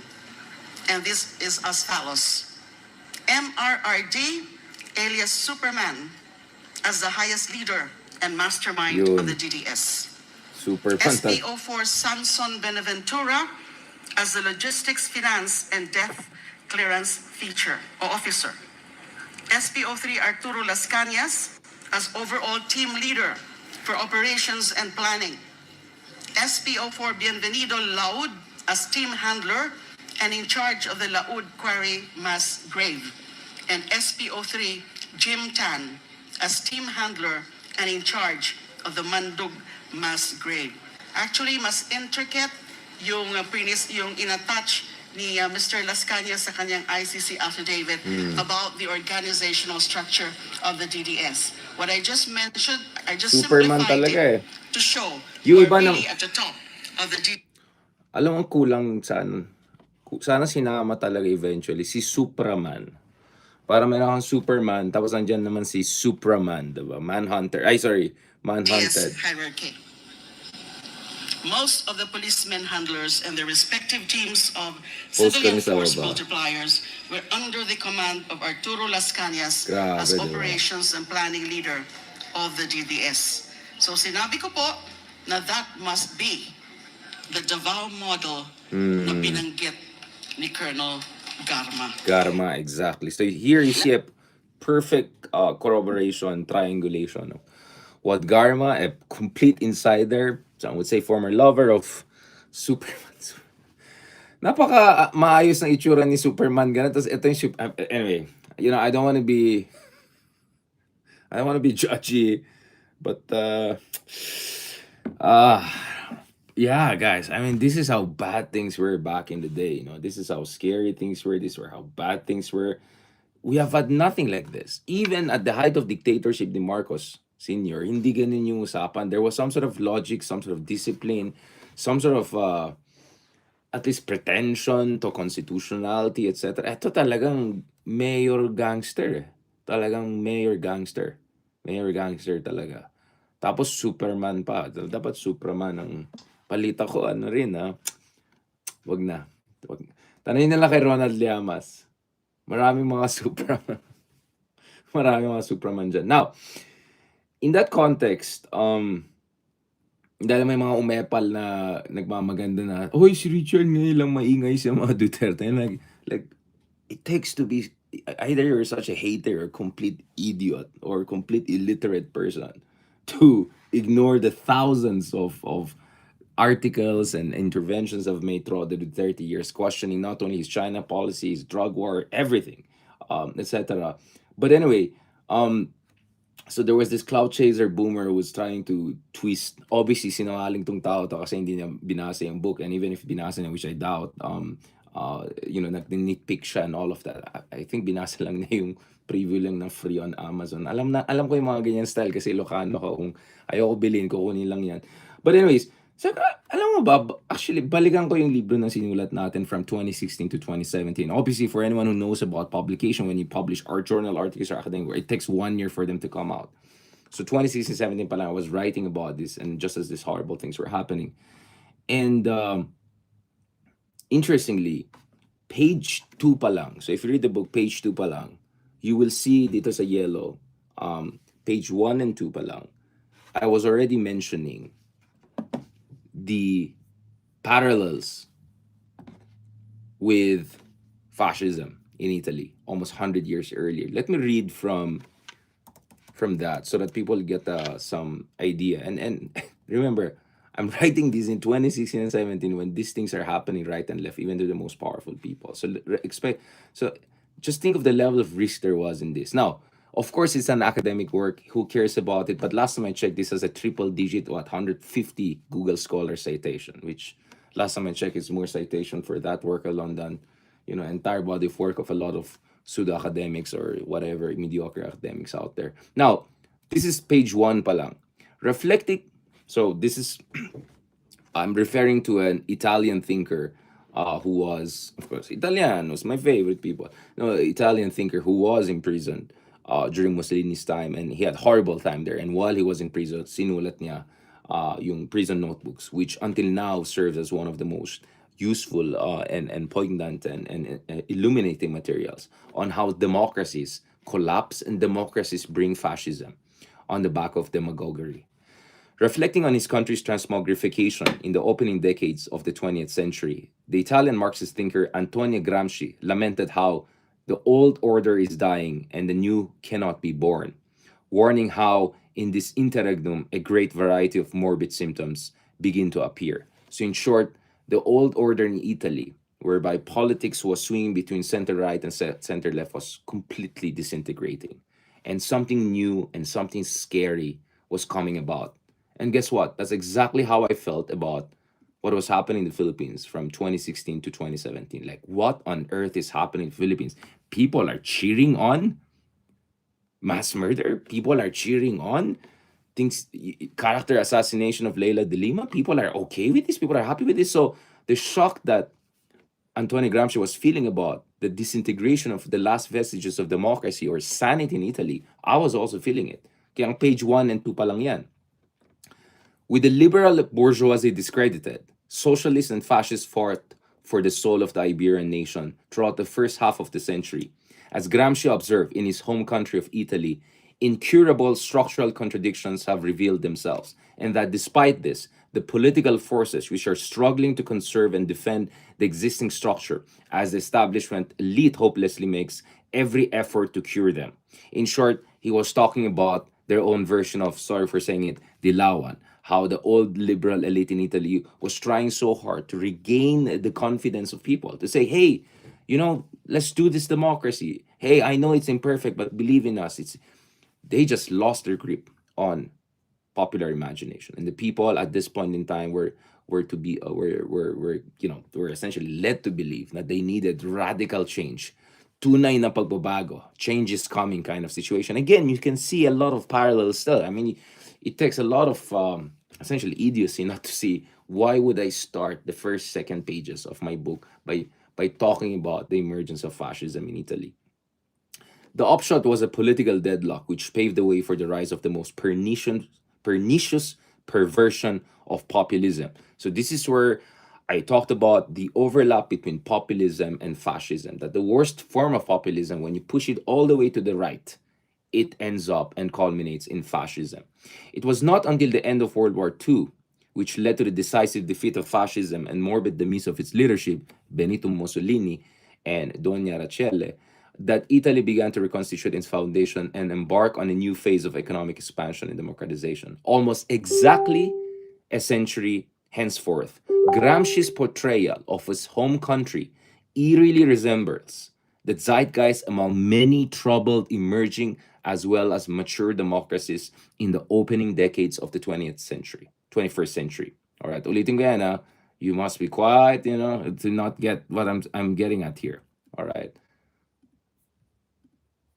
And this is as follows. MRRD, alias Superman, as the highest leader and mastermind Yun. of the DDS. Super fantastic. SPO4 Samson Benaventura as the logistics, finance, and death clearance feature or officer. SPO3 Arturo Las Cañas as overall team leader for operations and planning. SPO4 Bienvenido Laud as team handler and in charge of the Laud Quarry mass grave. And SPO3 Jim Tan as team handler and in charge of the Mandug mass grave. Actually, mas intricate yung yung inattach ni Mr. Las Cañas sa kanyang ICC affidavit about the organizational structure of the DDS. What I just mentioned, I just Superman simplified talaga it eh. to show Yung who are iba really ng, at the top of the DDS. alam mo kulang sana sinama talaga eventually si Supraman. Para meron kang Superman, tapos andyan naman si Supraman, diba? Manhunter. Ay, sorry. Manhunted. Hierarchy. Most of the policemen handlers and their respective teams of Post civilian kami sa force baba. multipliers were under the command of Arturo Las Cañas Grabe, as diba? operations and planning leader of the DDS. So sinabi ko po na that must be the Davaomodel na binanggit ni Colonel Garma. Karma, exactly. So here you see a perfect corroboration, triangulation of what Garma, a complete insider, some would say former lover of Superman. Napaka maayos ng itsura ni Superman ganun. Tapos ito yung anyway, you know, I don't want to be judgy, but yeah, guys. I mean, this is how bad things were back in the day. You know, this is how scary things were. This were how bad things were. We have had nothing like this. Even at the height of dictatorship ni Marcos Sr., hindi ganun yung usapan. There was some sort of logic, some sort of discipline, some sort of at least pretension to constitutionality, etc. Ito talagang mayor gangster. Talagang mayor gangster. Mayor gangster talaga. Tapos Superman pa. Dapat Superman ang palita ko. Ano rin ha. Wag na. Tanay nila kay Ronald Llamas. Maraming mga Superman. Maraming mga Superman dyan. Now, in that context, dahil may mga umepal na nagmamaganda na, "Hoy, si Richard ngayon lang maingay sa mga Duterte." Like, it takes to be, either you're such a hater or complete idiot or complete illiterate person to ignore the thousands of articles and interventions of made throughout the 30 years, questioning not only his China policies, drug war, everything, etc. But anyway, so there was this cloud chaser boomer who was trying to twist. Obviously, sinungaling tong tao to kasi hindi niya binasa yung book. And even if binasa niya, which I doubt, you know, nag-nitpick siya and all of that. I think binasa lang niya yung preview lang ng free on Amazon. Alam ko yung mga ganyan style kasi Ilocano ko. Kung ayoko bilhin, kukunin lang yan. But anyways, alam mo ba, actually, balikan ko yung libro na sinulat natin from 2016 to 2017. Obviously, for anyone who knows about publication, when you publish art journal articles or academic work, it takes 1 year for them to come out. So 2016-17 pa lang, I was writing about this, and just as these horrible things were happening. And interestingly, page 2 pa lang, so if you read the book, page 2 pa lang, you will see dito sa yellow, page 1 and 2 pa lang, I was already mentioning the parallels with fascism in Italy almost 100 years earlier. Let me read from that so that people get some idea. And remember, I'm writing this in 2016 and 17 when these things are happening right and left, even to the most powerful people. So just think of the level of risk there was in this. Now, of course, it's an academic work. Who cares about it? But last time I checked, this has a triple digit, 150 Google Scholar citation, which last time I checked is more citation for that work alone than, you know, entire body of work of a lot of pseudo academics or whatever mediocre academics out there. Now, this is page 1 pa lang. Reflecting, so this is, I'm referring to an Italian thinker who was, of course, Italianos, my favorite people. No, Italian thinker who was imprisoned during Mussolini's time, and he had horrible time there. And while he was in prison, sinulat niya yung prison notebooks, which until now serves as one of the most useful and poignant and illuminating materials on how democracies collapse and democracies bring fascism on the back of demagoguery. Reflecting on his country's transmogrification in the opening decades of the 20th century, the Italian Marxist thinker Antonio Gramsci lamented how the old order is dying and the new cannot be born, warning how in this interregnum a great variety of morbid symptoms begin to appear. So in short, the old order in Italy, whereby politics was swinging between center-right and center-left, was completely disintegrating. and something new and something scary was coming about. And guess what? That's exactly how I felt about what was happening in the Philippines from 2016 to 2017. Like, what on earth is happening in the Philippines? People are cheering on mass murder. People are cheering on things, character assassination of Leila DeLima. People are okay with this. People are happy with this. So the shock that Antonio Gramsci was feeling about the disintegration of the last vestiges of democracy or sanity in Italy, I was also feeling it. Kaya ang page 1 and 2 pa lang yan. With the liberal bourgeoisie discredited, socialists and fascists fought for the soul of the Iberian nation throughout the first half of the century. As Gramsci observed in his home country of Italy, incurable structural contradictions have revealed themselves, and that despite this, the political forces which are struggling to conserve and defend the existing structure as the establishment elite hopelessly makes every effort to cure them. In short, he was talking about their own version of, sorry for saying it, Dilawan, how the old liberal elite in Italy was trying so hard to regain the confidence of people, to say, hey, let's do this democracy. Hey, I know it's imperfect, but believe in us. They just lost their grip on popular imagination, and the people at this point in time were to be were essentially led to believe that they needed radical change, tunay na pagbabago, change is coming kind of situation. Again, you can see a lot of parallels still. I mean, it takes a lot of essentially idiocy not to see why would I start the first second pages of my book by talking about the emergence of fascism in Italy. The upshot was a political deadlock which paved the way for the rise of the most pernicious perversion of populism. So this is where I talked about the overlap between populism and fascism, that the worst form of populism, when you push it all the way to the right, it ends up and culminates in fascism. It was not until the end of World War II, which led to the decisive defeat of fascism and morbid demise of its leadership, Benito Mussolini and Doña Rachelle, that Italy began to reconstitute its foundation and embark on a new phase of economic expansion and democratization. Almost exactly a century henceforth, Gramsci's portrayal of his home country eerily resembles the zeitgeist among many troubled emerging as well as mature democracies in the opening decades of the 20th century, 21st century. All right, ulitin ko yan, you must be quiet, to not get what I'm getting at here. All right.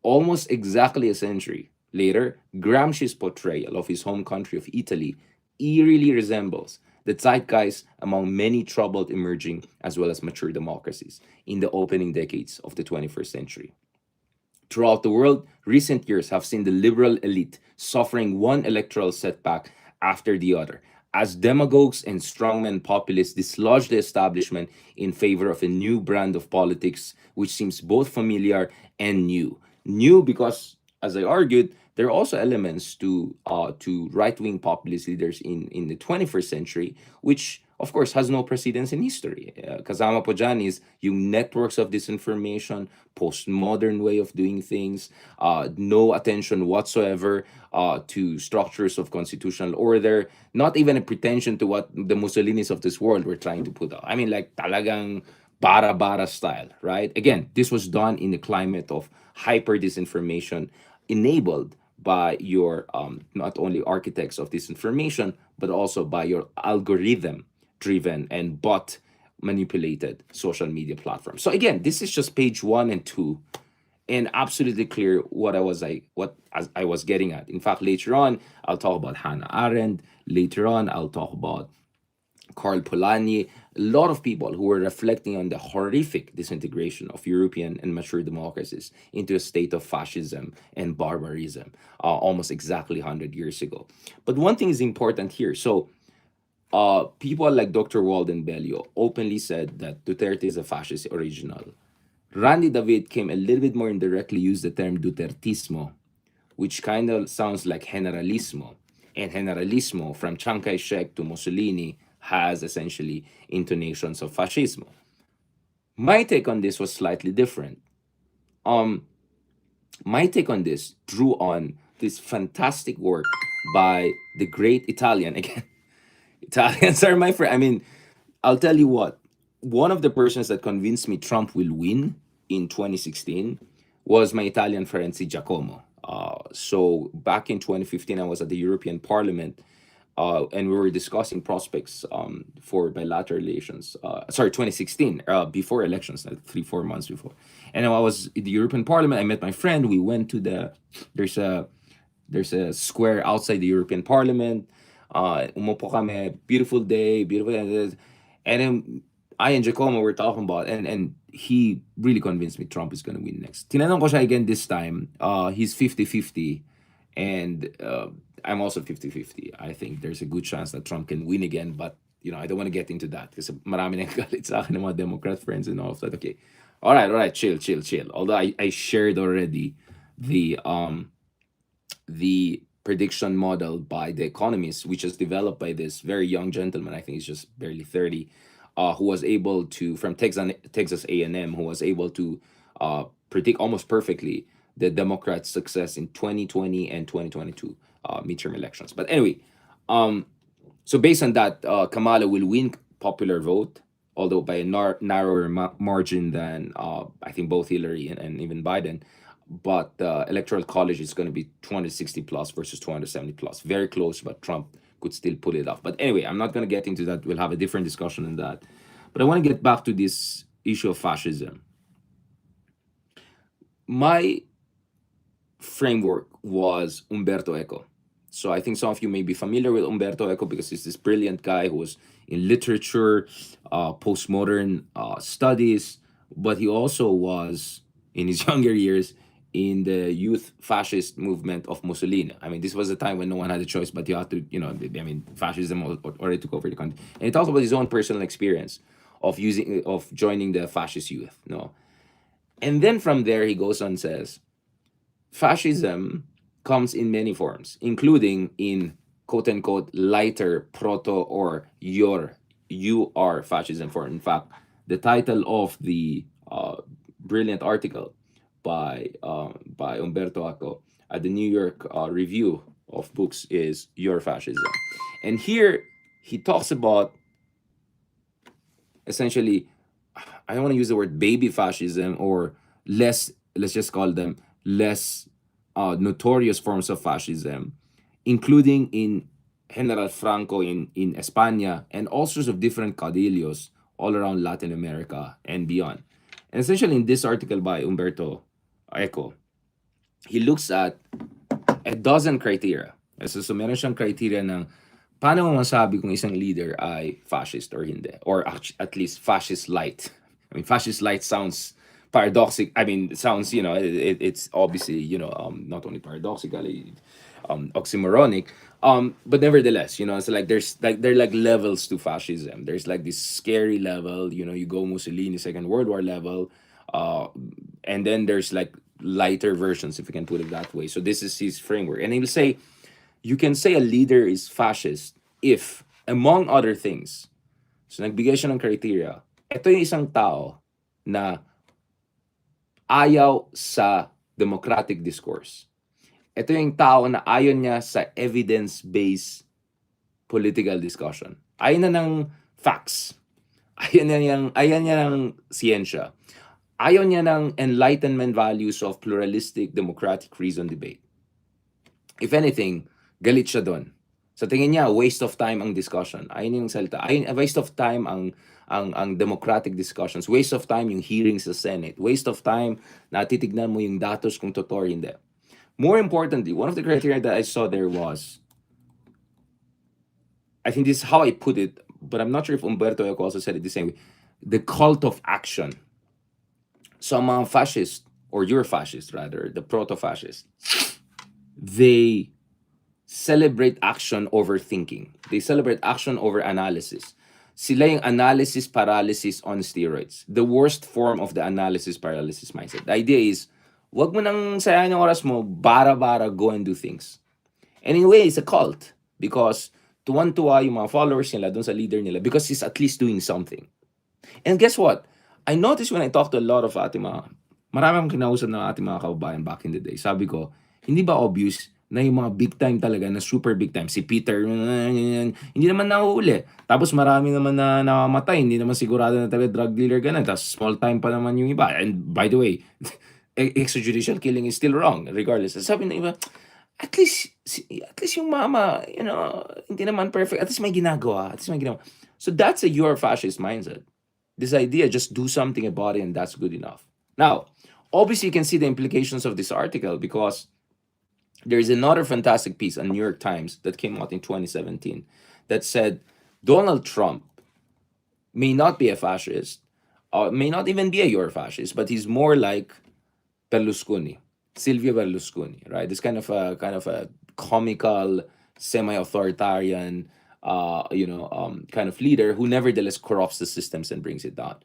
Almost exactly a century later, Gramsci's portrayal of his home country of Italy eerily resembles the zeitgeist among many troubled emerging as well as mature democracies in the opening decades of the 21st century. Throughout the world, recent years have seen the liberal elite suffering one electoral setback after the other, as demagogues and strongmen populists dislodge the establishment in favor of a new brand of politics, which seems both familiar and new. New because, as I argued, there are also elements to right-wing populist leaders in the 21st century, which of course has no precedence in history. Kasama po dyan is yung networks of disinformation, postmodern way of doing things, no attention whatsoever to structures of constitutional order, not even a pretension to what the Mussolinis of this world were trying to put out. I mean, like talagang bara-bara style, right? Again, this was done in a climate of hyper disinformation enabled by your not only architects of disinformation, but also by your algorithm driven and bot manipulated social media platforms. So again, this is just page 1 and 2 and absolutely clear what I was getting at. In fact, later on, I'll talk about Hannah Arendt. Later on, I'll talk about Karl Polanyi, a lot of people who were reflecting on the horrific disintegration of European and mature democracies into a state of fascism and barbarism almost exactly 100 years ago. But one thing is important here. So people like Dr. Walden Bello openly said that Duterte is a fascist original. Randy David came a little bit more indirectly, used the term Dutertismo, which kind of sounds like generalismo. And generalismo, from Chiang Kai-shek to Mussolini, has essentially intonations of fascismo. My take on this was slightly different. My take on this drew on this fantastic work by the great Italian, again, Italians are my friend. I mean, I'll tell you what, one of the persons that convinced me Trump will win in 2016 was my Italian friend, si Giacomo. So back in 2015, I was at the European Parliament, and we were discussing prospects for bilateral relations. Sorry, 2016, before elections, like 3 4 months before. And I was in the European Parliament. I met my friend. We went to there's a square outside the European Parliament. Umupo kami, beautiful day, beautiful. And then I and Giacomo were talking about, and he really convinced me Trump is gonna win next. Tinanong ko siya again this time. He's 50-50, and I'm also 50-50. I think there's a good chance that Trump can win again, but I don't want to get into that because marami nang galit sa akin ng mga Democrat friends and all of that. Okay, all right, chill. Although I shared already the prediction model by The Economist, which is developed by this very young gentleman. I think he's just barely 30, who was able to, from Texas A&M, who was able to predict almost perfectly the Democrats' success in 2020 and 2022 midterm elections. But anyway, so based on that, Kamala will win popular vote, although by a narrower margin than I think both Hillary and even Biden. But the electoral college is going to be 260 plus versus 270 plus. Very close, but Trump could still pull it off. But anyway, I'm not going to get into that. We'll have a different discussion on that. But I want to get back to this issue of fascism. My framework was Umberto Eco. So I think some of you may be familiar with Umberto Eco because he's this brilliant guy who was in literature, postmodern studies, but he also was, in his younger years, in the youth fascist movement of Mussolini. I mean, this was a time when no one had a choice, but you had to, fascism already took over the country. And he talked about his own personal experience of joining the fascist youth. And then from there, he goes on and says, fascism comes in many forms, including in quote-unquote lighter proto or you are fascism form. In fact, the title of the brilliant article by Umberto Eco at the New York Review of Books is Your Fascism. And here he talks about essentially, I don't want to use the word baby fascism or less, let's just call them less notorious forms of fascism, including in General Franco in España and all sorts of different caudillos all around Latin America and beyond. And essentially in this article by Umberto Eco, he looks at a dozen criteria. So meron siyang criteria ng paano mo masabi kung isang leader ay fascist or hindi, or at least fascist light. I mean, fascist light sounds paradoxical. I mean, it sounds, it's obviously, not only paradoxically, oxymoronic, but nevertheless, it's like there are like levels to fascism. There's like this scary level, you go Mussolini, Second World War level, and then there's like lighter versions, if you can put it that way. So this is his framework, and he'll say you can say a leader is fascist if, among other things, so nagbigay siya ng criteria, ito yung isang tao na ayaw sa democratic discourse. Ito yung tao na ayaw niya sa evidence-based political discussion. Ayaw na ng facts. Ayaw niya ng siyensya. Ayaw niya ng enlightenment values of pluralistic, democratic, reasoned debate. If anything, galit siya doon. Sa tingin niya, waste of time ang discussion. Ayun yung salita. Waste of time ang democratic discussions. Waste of time yung hearings sa Senate. Waste of time na titignan mo yung datos kung totoo or hindi. More importantly, one of the criteria that I saw there was, I think this is how I put it, but I'm not sure if Umberto Eco also said it the same way, the cult of action. So mga fascist, or your fascist rather, the proto-fascist, they celebrate action over thinking. They celebrate action over analysis. Sila yung analysis paralysis on steroids. The worst form of the analysis paralysis mindset. The idea is, wag mo nang sayang yung oras mo, bara-bara, go and do things. And in a way, it's a cult. Because tuwan-tuwa yung mga followers nila dun sa leader nila because he's at least doing something. And guess what? I noticed when I talk to a lot of maraming kinausap ng ating mga kababayan back in the day. Sabi ko, hindi ba obvious na yung mga big time talaga, na super big time, si Peter, hindi naman nahuhuli. Tapos marami naman na namamatay, hindi naman sigurado na talaga drug dealer ganun. Tapos small time pa naman yung iba. And by the way, extrajudicial killing is still wrong regardless. Sabi ng iba, at least yung mama, hindi naman perfect. At least may ginagawa. At least may ginagawa. So that's a your fascist mindset. This idea, just do something about it and that's good enough. Now, obviously you can see the implications of this article because there is another fantastic piece on New York Times that came out in 2017 that said Donald Trump may not be a fascist, may not even be a your fascist, but he's more like Berlusconi, Silvio Berlusconi, right? This kind of a comical, semi-authoritarian, kind of leader who nevertheless corrupts the systems and brings it down.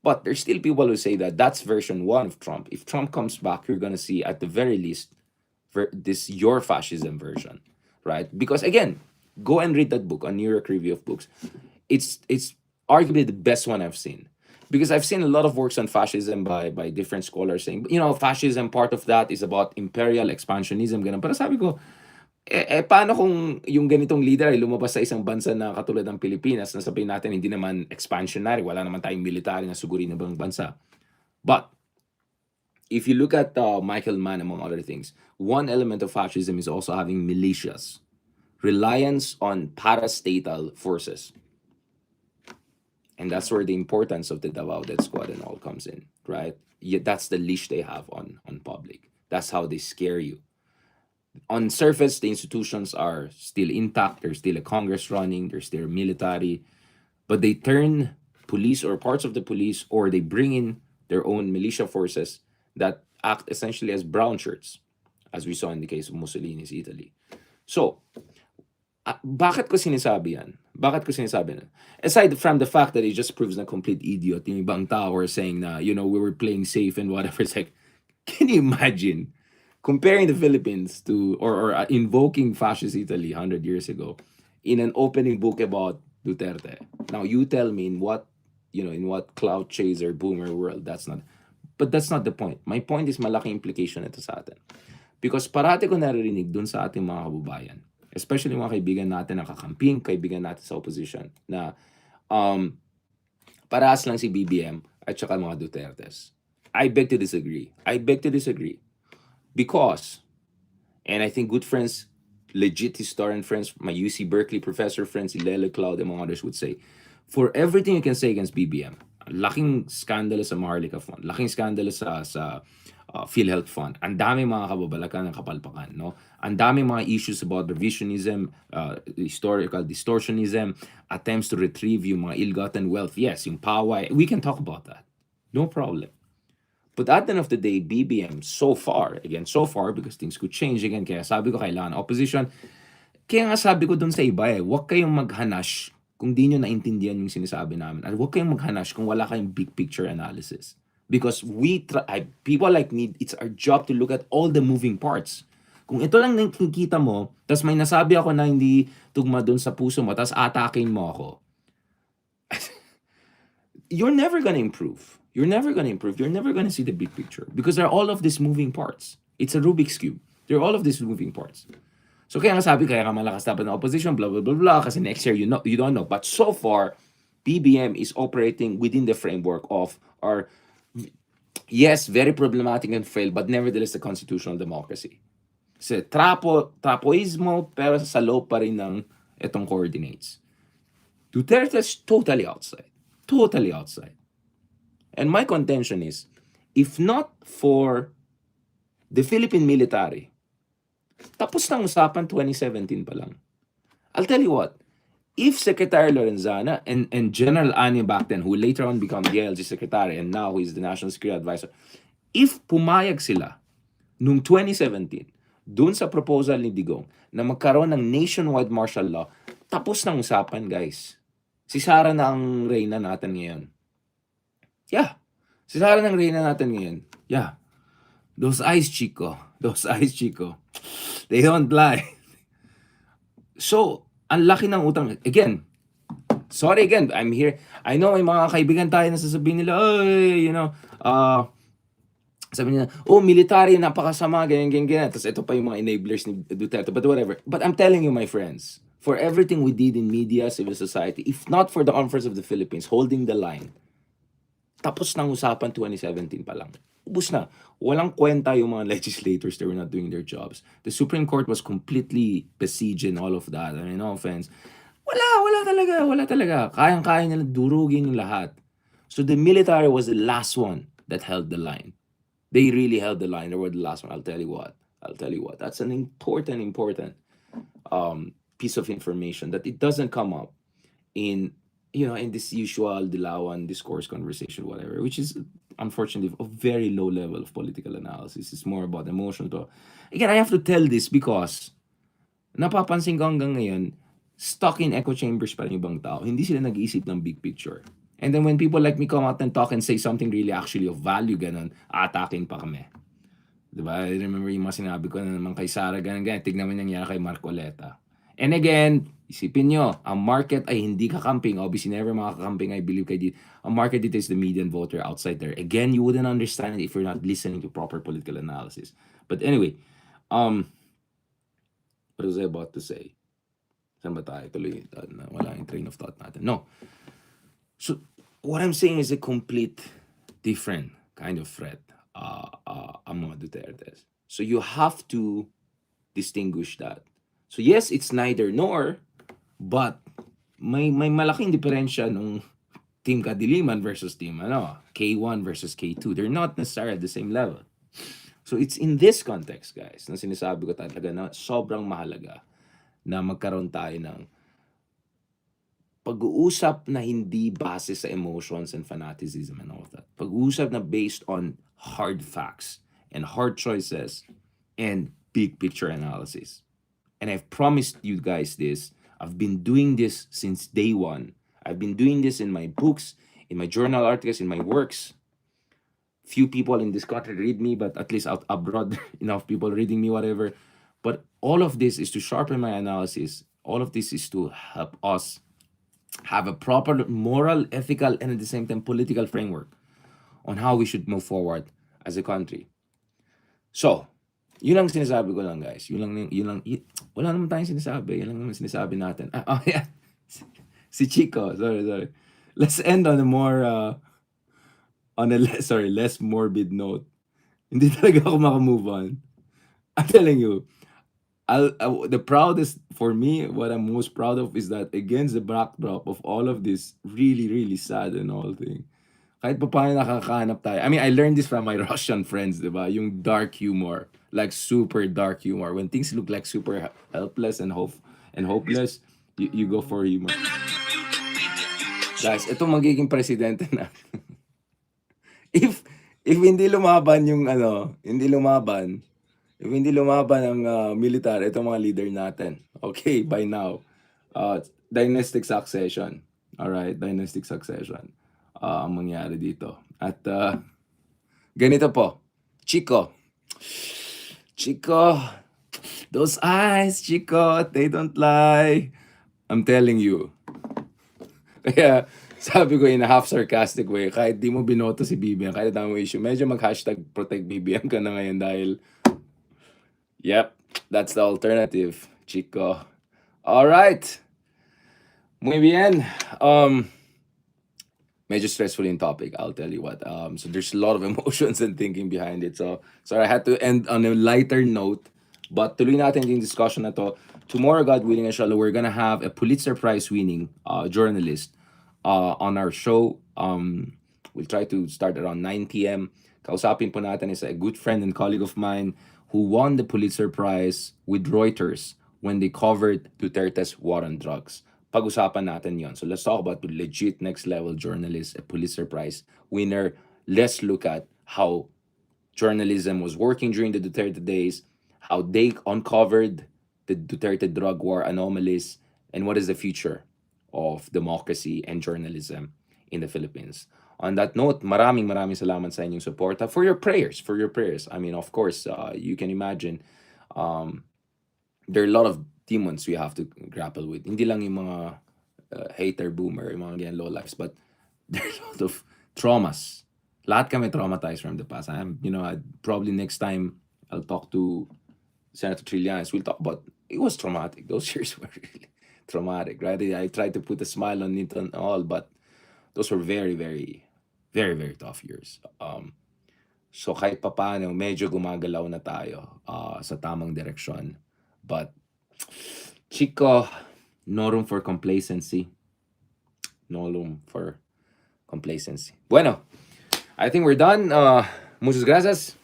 But there's still people who say that that's version one of Trump. If Trump comes back, you're gonna see at the very least this your fascism version, right? Because again, go and read that book on New York Review of Books. It's arguably the best one I've seen because I've seen a lot of works on fascism by different scholars saying, fascism, part of that is about imperial expansionism, ganun. Pero sabi ko, paano kung yung ganitong leader ay lumabas sa isang bansa na katulad ng Pilipinas na sabihin natin hindi naman expansionary, wala naman tayong military na suguri ng ibang bansa. But if you look at Michael Mann, among other things, one element of fascism is also having militias, reliance on parastatal forces. And that's where the importance of the Davaomodel squad and all comes in, right? Yeah, that's the leash they have on public. That's how they scare you. On surface, the institutions are still intact. There's still a Congress running. There's still military. But they turn police or parts of the police, or they bring in their own militia forces that act essentially as brown shirts, as we saw in the case of Mussolini's Italy. So, bakit ko sinasabi yan? Bakit ko sinasabi yan? Aside from the fact that it just proves na complete idiot, yung ibang tao are saying na, we were playing safe and whatever. It's like, can you imagine comparing the Philippines to, or invoking fascist Italy 100 years ago in an opening book about Duterte? Now, you tell me in what cloud chaser boomer world, that's not the point. My point is malaking implication ito sa atin. Because parati ko naririnig dun sa ating mga kababayan, especially mga kaibigan natin na kakamping, kaibigan natin sa opposition, na parehas lang si BBM at saka mga Dutertes. I beg to disagree. Because, and I think good friends, legit historian friends, my UC Berkeley professor friends, Lele Cloud, among others would say, for everything you can say against BBM, laking skandalo sa Maharlika Fund, laking skandalo sa PhilHealth Fund, ang dami mga kababalakan ng kapalpakan, no? Ang dami mga issues about revisionism, historical distortionism, attempts to retrieve yung mga ill-gotten wealth. Yes, yung paway, we can talk about that. No problem. But at the end of the day, BBM, so far, because things could change again, kaya sabi ko kailangan opposition, kaya nga sabi ko dun sa iba huwag kayong maghanash kung di nyo naintindihan yung sinasabi namin. At huwag kayong maghanash kung wala kayong big picture analysis. Because people like me, it's our job to look at all the moving parts. Kung ito lang nakikita mo, tas may nasabi ako na hindi tugma dun sa puso mo, tas atakin mo ako, you're never gonna improve. You're never gonna see the big picture. Because there are all of these moving parts. It's a Rubik's Cube. There are all of these moving parts. So kaya nga sabi, kaya ka malakas dapat ng opposition, blah, blah, blah, blah, kasi next year, you don't know. But so far, BBM is operating within the framework of our, yes, very problematic and failed, but nevertheless a constitutional democracy. So, trapoismo, pero sa loob pa rin ng itong coordinates. Duterte is totally outside. And my contention is, if not for the Philippine military, tapos na usapan 2017 pa lang. I'll tell you what, if Secretary Lorenzana and General Ani back then, who later on became the DILG Secretary and now who is the National Security Advisor, if pumayag sila noong 2017 dun sa proposal ni Digong na magkaroon ng nationwide martial law, tapos na usapan, guys. Si Sara na ang reyna natin ngayon. Yeah. Si Sara na ang reyna natin ngayon. Yeah. Those eyes, Chico. They don't lie. So, ang laki ng utang. Again, sorry again, I'm here. I know may mga kaibigan tayo na sasabihin nila, sabi nila, military, napakasama, ganyan. Tapos ito pa yung mga enablers ni Duterte, but whatever. But I'm telling you, my friends, for everything we did in media, civil society, if not for the Armed Forces of the Philippines holding the line, tapos nang usapan 2017 pa lang. ubus na. Walang kwenta yung mga legislators that were not doing their jobs. The Supreme Court was completely besieged and all of that. I mean, no offense. Wala talaga. Kayang-kaya nila durugin yung lahat. So the military was the last one that held the line. They really held the line. They were the last one. I'll tell you what. That's an important piece of information that it doesn't come up in in this usual dilawan discourse conversation, whatever, which is unfortunately a very low level of political analysis. It's more about emotional to. Again, I have to tell this because napapansin ko hanggang ngayon, stuck in echo chambers pa rin yung ibang tao. Hindi sila nag-iisip ng big picture. And then when people like me come out and talk and say something really actually of value, ganun, aatakin pa kami. Diba? I remember yung mga sinabi ko na naman kay Sarah, ganun. Tignan mo nangyari kay Marcoleta. And again, isipin nyo, ang market ay hindi kakamping. Obviously, never makakamping, I believe kay dito. Ang market dito is the median voter outside there. Again, you wouldn't understand it if you're not listening to proper political analysis. But anyway, what was I about to say? Saan ba tayo? Tuloy, wala yung train of thought natin. No. So, what I'm saying is a complete different kind of threat ang mga Dutertes. So, you have to distinguish that. So, yes, it's neither nor, but may malaking diferensya nung Team Kadiliman versus Team K1 versus K2. They're not necessarily at the same level. So, it's in this context, guys, na sinasabi ko talaga na sobrang mahalaga na magkaroon tayo ng pag-uusap na hindi base sa emotions and fanaticism and all of that. Pag-uusap na based on hard facts and hard choices and big picture analysis. And I've promised you guys this. I've been doing this since day one. I've been doing this in my books, in my journal articles, in my works. Few people in this country read me, but at least out abroad, enough people reading me, whatever. But all of this is to sharpen my analysis. All of this is to help us have a proper moral, ethical, and at the same time political framework on how we should move forward as a country. So, yun lang sinasabi ko lang, guys. Wala naman tayong sinasabi. Yun lang naman sinasabi natin. Yeah. Si Chico. Sorry. Let's end on a more, less morbid note. Hindi talaga ako makamove on. I'm telling you, the proudest for me, what I'm most proud of is that against the backdrop of all of this really, really sad and all thing, kahit pa paano nakakahanap tayo. I mean, I learned this from my Russian friends, diba? Yung dark humor, like super dark humor. When things look like super helpless and hopeless, you go for humor. Guys, ito magiging presidente na. if hindi lumaban yung if hindi lumaban ang militar, itong mga leader natin. Okay, by now. Dynastic succession. Alright, dynastic succession. Ang mangyari dito. At ganito po. Chico, those eyes, Chico, they don't lie. I'm telling you. Kaya sabi ko in a half sarcastic way, kahit di mo binoto si BBM, kahit dami mo issue, medyo mag-hashtag protect BBM ka na ngayon dahil yep, that's the alternative, Chico. Alright. Muy bien. Medyo stressful yung topic, I'll tell you what. So there's a lot of emotions and thinking behind it. So I had to end on a lighter note. But tuloy natin yung discussion na to. Tomorrow, God willing, inshallah, we're gonna have a Pulitzer Prize winning journalist on our show. We'll try to start around 9 p.m. Kausapin po natin is a good friend and colleague of mine who won the Pulitzer Prize with Reuters when they covered Duterte's war on drugs. Pag-usapan natin yon. So let's talk about the legit next level journalist, a Pulitzer Prize winner. Let's look at how journalism was working during the Duterte days, how they uncovered the Duterte drug war anomalies, and what is the future of democracy and journalism in the Philippines. On that note, maraming salamat sa inyong support. For your prayers. I mean, of course, you can imagine there are a lot of demons we have to grapple with. Hindi lang yung mga hater boomer, yung mga ganyan low lives, but there are a lot of traumas. Lahat kami traumatized from the past. Probably next time I'll talk to Senator Trillanes, we'll talk about, it was traumatic. Those years were really traumatic, right? I tried to put a smile on it and all, but those were very, very, very, very tough years. So kahit papaano, medyo gumagalaw na tayo sa tamang direksyon. But, Chico, no room for complacency. No room for complacency. Bueno, I think we're done. Muchas gracias.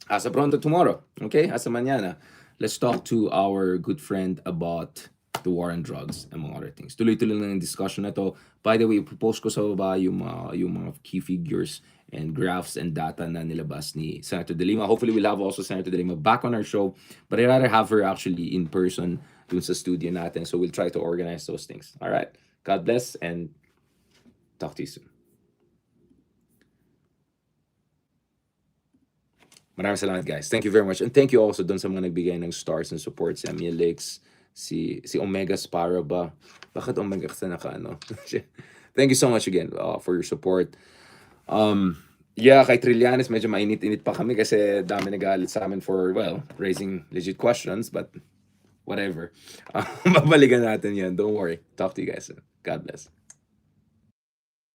Hasta pronto tomorrow. Okay? Hasta mañana. Let's talk to our good friend about the war on drugs, among other things. Tuloy-tuloy lang yung discussion na to. By the way, propose ko sa baba yung mga key figures and graphs and data na nilabas ni Senator DeLima. Hopefully, we'll have also Senator DeLima back on our show. But I'd rather have her actually in person dun sa studio natin. So we'll try to organize those things. All right? God bless and talk to you soon. Maraming salamat, guys. Thank you very much. And thank you also dun sa mga nagbigay ng stars and support. Si Amielix, si Omega Sparrow ba? Bakit Omega kasi naka-ano? Thank you so much again for your support. Yeah, kay Trillanes, medyo mainit-init pa kami kasi dami nagalit sa amin for, well, raising legit questions. But whatever. Babalikan natin yan. Don't worry. Talk to you guys soon. God bless.